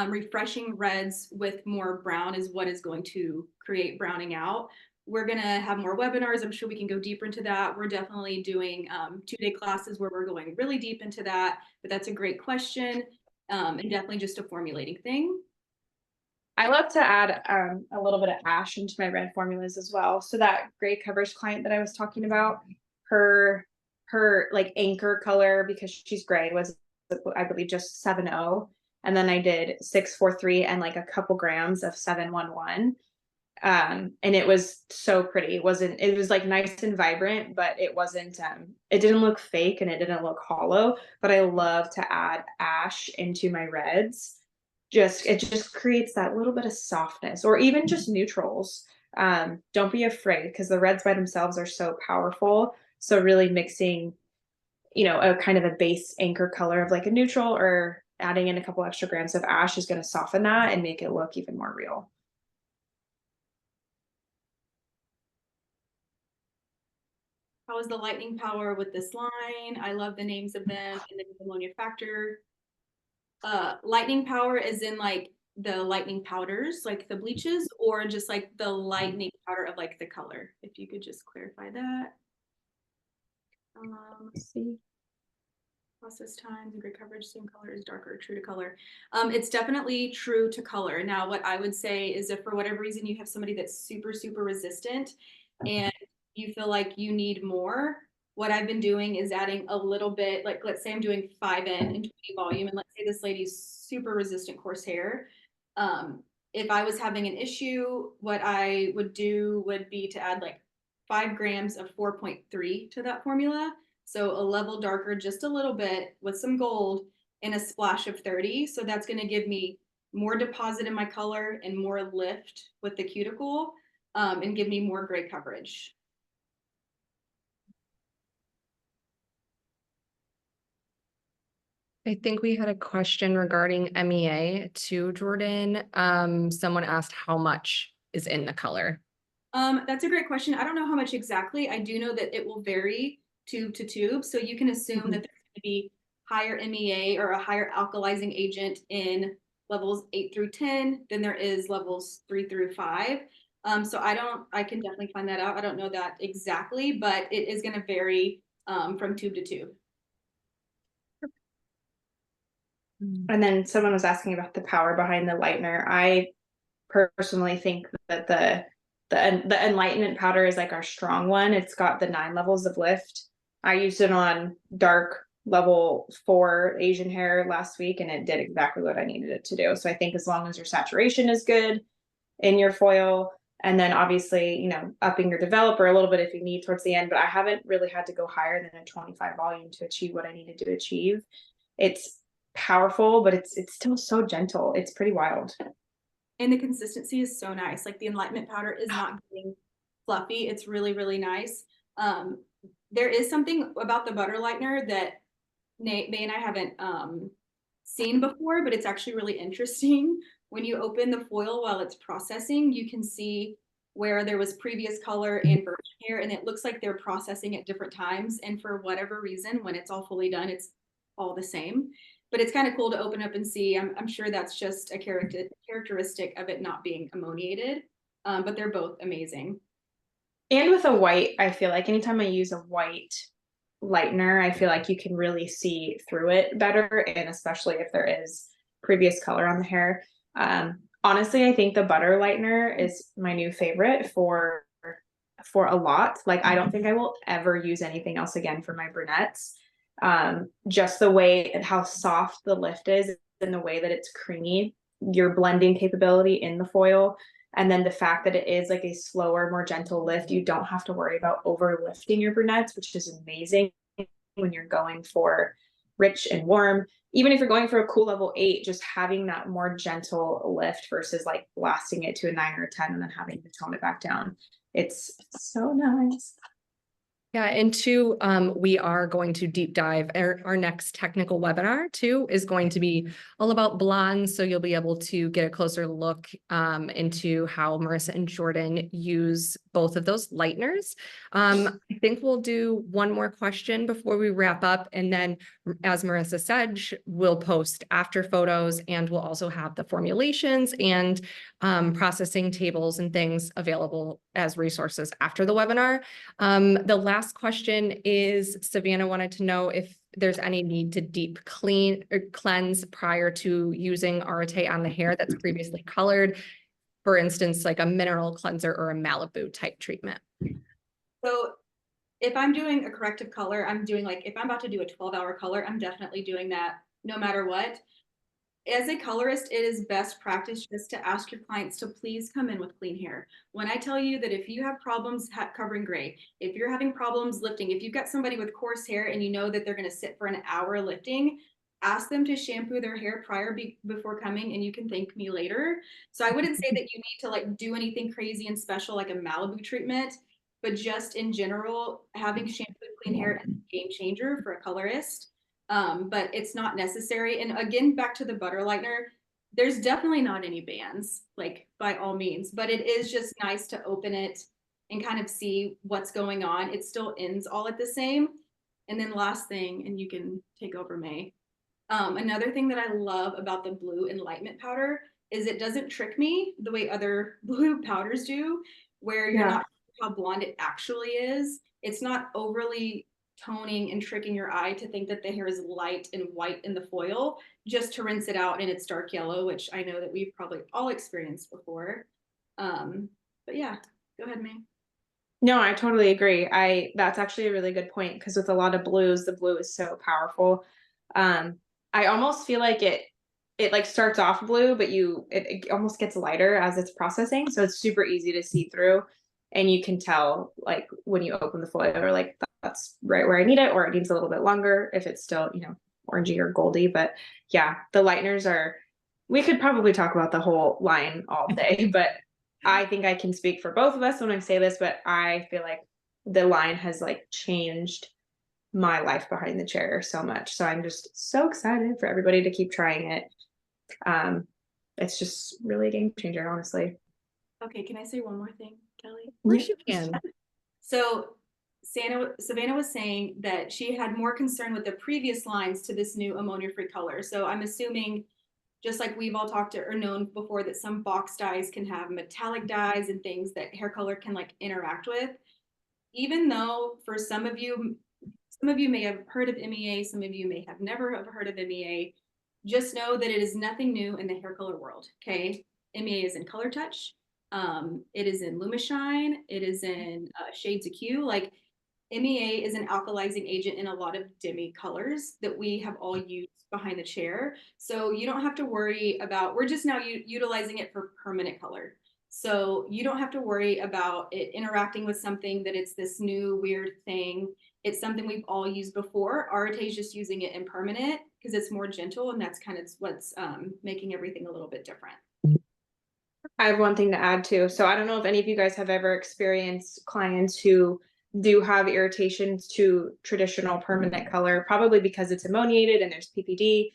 Refreshing reds with more brown is what is going to create browning out. We're going to have more webinars. I'm sure we can go deeper into that. We're definitely doing 2-day classes where we're going really deep into that, but that's a great question, and definitely just a formulating thing. I love to add a little bit of ash into my red formulas as well. So that gray coverage client that I was talking about, her like anchor color, because she's gray, was I believe just 7.0. And then I did 643 and like a couple grams of 711. And it was so pretty. It was like nice and vibrant, but it wasn't it didn't look fake and it didn't look hollow. But I love to add ash into my reds. It just creates that little bit of softness, or even just neutrals. Don't be afraid, because the reds by themselves are so powerful. So really mixing, a kind of a base anchor color of like a neutral, or adding in a couple extra grams of ash is going to soften that and make it look even more real. How is the lightning power with this line? I love the names of them and the ammonia factor. Lightning power is in like the lightning powders, like the bleaches, or just like the lightning powder of like the color. If you could just clarify that. Let's see. Process times and gray coverage, same color is darker, true to color. It's definitely true to color. Now, what I would say is if for whatever reason you have somebody that's super, super resistant and you feel like you need more, what I've been doing is adding a little bit, like let's say I'm doing 5N and 20 volume, and let's say this lady's super resistant coarse hair. If I was having an issue, what I would do would be to add like 5 grams of 4.3 to that formula. So a level darker, just a little bit with some gold and a splash of 30. So that's going to give me more deposit in my color and more lift with the cuticle, and give me more gray coverage. I think we had a question regarding MEA too, Jordan. Someone asked how much is in the color. That's a great question. I don't know how much exactly. I do know that it will vary tube to tube. So you can assume that there's going to be higher MEA or a higher alkalizing agent in levels 8 through 10 than there is levels 3 through 5. So I can definitely find that out. I don't know that exactly, but it is going to vary from tube to tube. And then someone was asking about the power behind the lightener. I personally think that the enlightenment powder is like our strong one. It's got the 9 levels of lift. I used it on dark level 4 Asian hair last week, and it did exactly what I needed it to do. So I think as long as your saturation is good in your foil, and then obviously, you know, upping your developer a little bit if you need towards the end, but I haven't really had to go higher than a 25 volume to achieve what I needed to achieve. It's powerful, but it's still so gentle. It's pretty wild. And the consistency is so nice. Like the enlightenment powder is not getting fluffy. It's really, really nice. There is something about the butter lightener that May and I haven't seen before, but it's actually really interesting. When you open the foil while it's processing, you can see where there was previous color and virgin hair, and it looks like they're processing at different times. And for whatever reason, when it's all fully done, it's all the same. But it's kind of cool to open up and see. I'm sure that's just a characteristic of it not being ammoniated, but they're both amazing. And with a white, I feel like anytime I use a white lightener, I feel like you can really see through it better, and especially if there is previous color on the hair. Honestly, I think the butter lightener is my new favorite for a lot. Like, I don't think I will ever use anything else again for my brunettes. Just the way and how soft the lift is, and the way that it's creamy, your blending capability in the foil, and then the fact that it is like a slower, more gentle lift. You don't have to worry about over lifting your brunettes, which is amazing when you're going for rich and warm. Even if you're going for a cool level 8, just having that more gentle lift versus like blasting it to a 9 or a 10 and then having to tone it back down. It's so nice. Yeah, and two, we are going to deep dive. Our next technical webinar too is going to be all about blondes. So you'll be able to get a closer look into how Marissa and Jordan use both of those lighteners. I think we'll do one more question before we wrap up. And then, as Marissa said, we'll post after photos, and we'll also have the formulations and processing tables and things available as resources after the webinar. The last question is, Savannah wanted to know if there's any need to deep clean or cleanse prior to using Areté on the hair that's previously colored. For instance, like a mineral cleanser or a Malibu type treatment. So if I'm doing a corrective color, I'm doing like, if I'm about to do a 12-hour color, I'm definitely doing that no matter what. As a colorist, it is best practice just to ask your clients to please come in with clean hair. When I tell you that if you have problems covering gray, if you're having problems lifting, if you've got somebody with coarse hair and you know that they're going to sit for an hour lifting, ask them to shampoo their hair before coming, and you can thank me later. So I wouldn't say that you need to like do anything crazy and special like a Malibu treatment, but just in general, having shampooed clean hair is a game changer for a colorist. But it's not necessary. And again, back to the butter lightener, there's definitely not any bans, like by all means, but it is just nice to open it and kind of see what's going on. It still ends all at the same. And then last thing, and you can take over, May. Another thing that I love about the blue enlightenment powder is it doesn't trick me the way other blue powders do, where you're not sure how blonde it actually is. It's not overly toning and tricking your eye to think that the hair is light and white in the foil, just to rinse it out and it's dark yellow, which I know that we've probably all experienced before. But yeah, go ahead, May. No, I totally agree. That's actually a really good point, because with a lot of blues, the blue is so powerful. I almost feel like it like starts off blue, but it almost gets lighter as it's processing. So it's super easy to see through, and you can tell like when you open the foil, or like that's right where I need it, or it needs a little bit longer if it's still, you know, orangey or goldy. But yeah, the lighteners we could probably talk about the whole line all day, but I think I can speak for both of us when I say this, but I feel like the line has like changed my life behind the chair so much. So I'm just so excited for everybody to keep trying it. It's just really a game changer, honestly. Okay, can I say one more thing, Kelly? Of course you can. So Savannah was saying that she had more concern with the previous lines to this new ammonia-free color. So I'm assuming, just like we've all talked to or known before, that some box dyes can have metallic dyes and things that hair color can like interact with. Even though for some of you may have heard of MEA, some of you may have never have heard of MEA, just know that it is nothing new in the hair color world. Okay. MEA is in Color Touch. It is in Lumishine. It is in Shades of Q. Like, MEA is an alkalizing agent in a lot of demi colors that we have all used behind the chair. So you don't have to worry about, we're just now utilizing it for permanent color. So you don't have to worry about it interacting with something that it's this new weird thing. It's something we've all used before. Areté is just using it in permanent because it's more gentle, and that's kind of what's making everything a little bit different. I have one thing to add too. So I don't know if any of you guys have ever experienced clients who do have irritations to traditional permanent color, probably because it's ammoniated and there's PPD.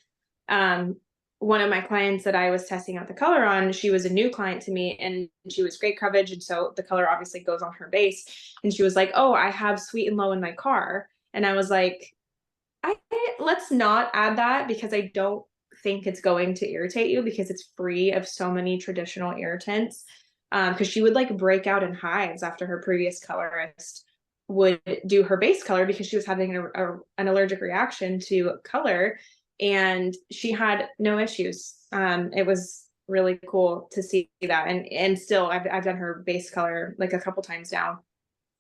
One of my clients that I was testing out the color on, she was a new client to me and she was great coverage. And so the color obviously goes on her base. And she was like, oh, I have Sweet and Low in my car. And I was like, let's not add that, because I don't think it's going to irritate you, because it's free of so many traditional irritants. Because she would like break out in hives after her previous colorist would do her base color because she was having an allergic reaction to color, and she had no issues. It was really cool to see that. And still I've done her base color like a couple times now,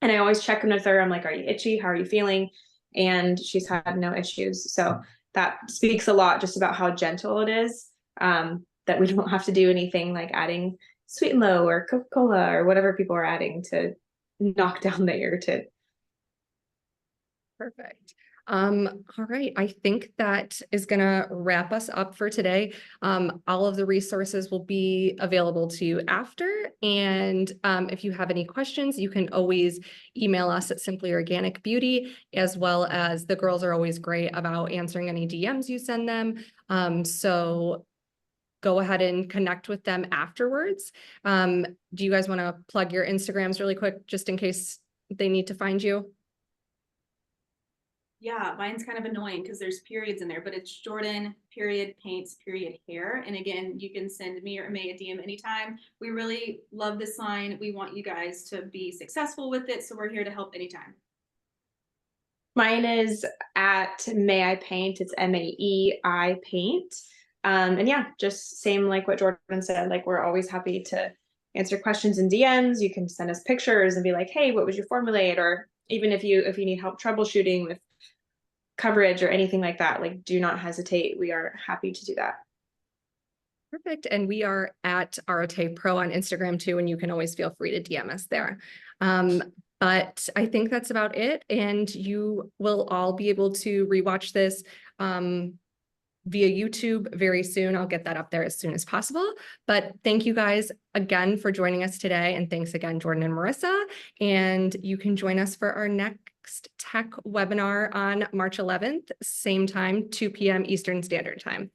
and I always check in with her. I'm like, are you itchy? How are you feeling? And she's had no issues. So that speaks a lot just about how gentle it is, that we don't have to do anything like adding Sweet and Low or Coca-Cola or whatever people are adding to knock down the irritant. Perfect. All right. I think that is going to wrap us up for today. All of the resources will be available to you after. And if you have any questions, you can always email us at Simply Organic Beauty, as well as the girls are always great about answering any DMs you send them. So go ahead and connect with them afterwards. Do you guys want to plug your Instagrams really quick, just in case they need to find you? Yeah, mine's kind of annoying because there's periods in there, but it's Jordan _paints _hair. And again, you can send me or May a DM anytime. We really love this line. We want you guys to be successful with it. So we're here to help anytime. Mine is at May I Paint. It's MAEI Paint. And yeah, just same like what Jordan said, like we're always happy to answer questions in DMs. You can send us pictures and be like, hey, what would you formulate? Or even if you need help troubleshooting with coverage or anything like that, like do not hesitate. We are happy to do that. Perfect. And we are at Areté Pro on Instagram too, and you can always feel free to DM us there. But I think that's about it. And you will all be able to rewatch this via YouTube very soon. I'll get that up there as soon as possible. But thank you guys again for joining us today. And thanks again, Jordan and Marissa. And you can join us for our next tech webinar on March 11th, same time, 2 p.m. Eastern Standard Time.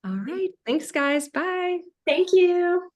All right. Thanks, guys. Bye. Thank you.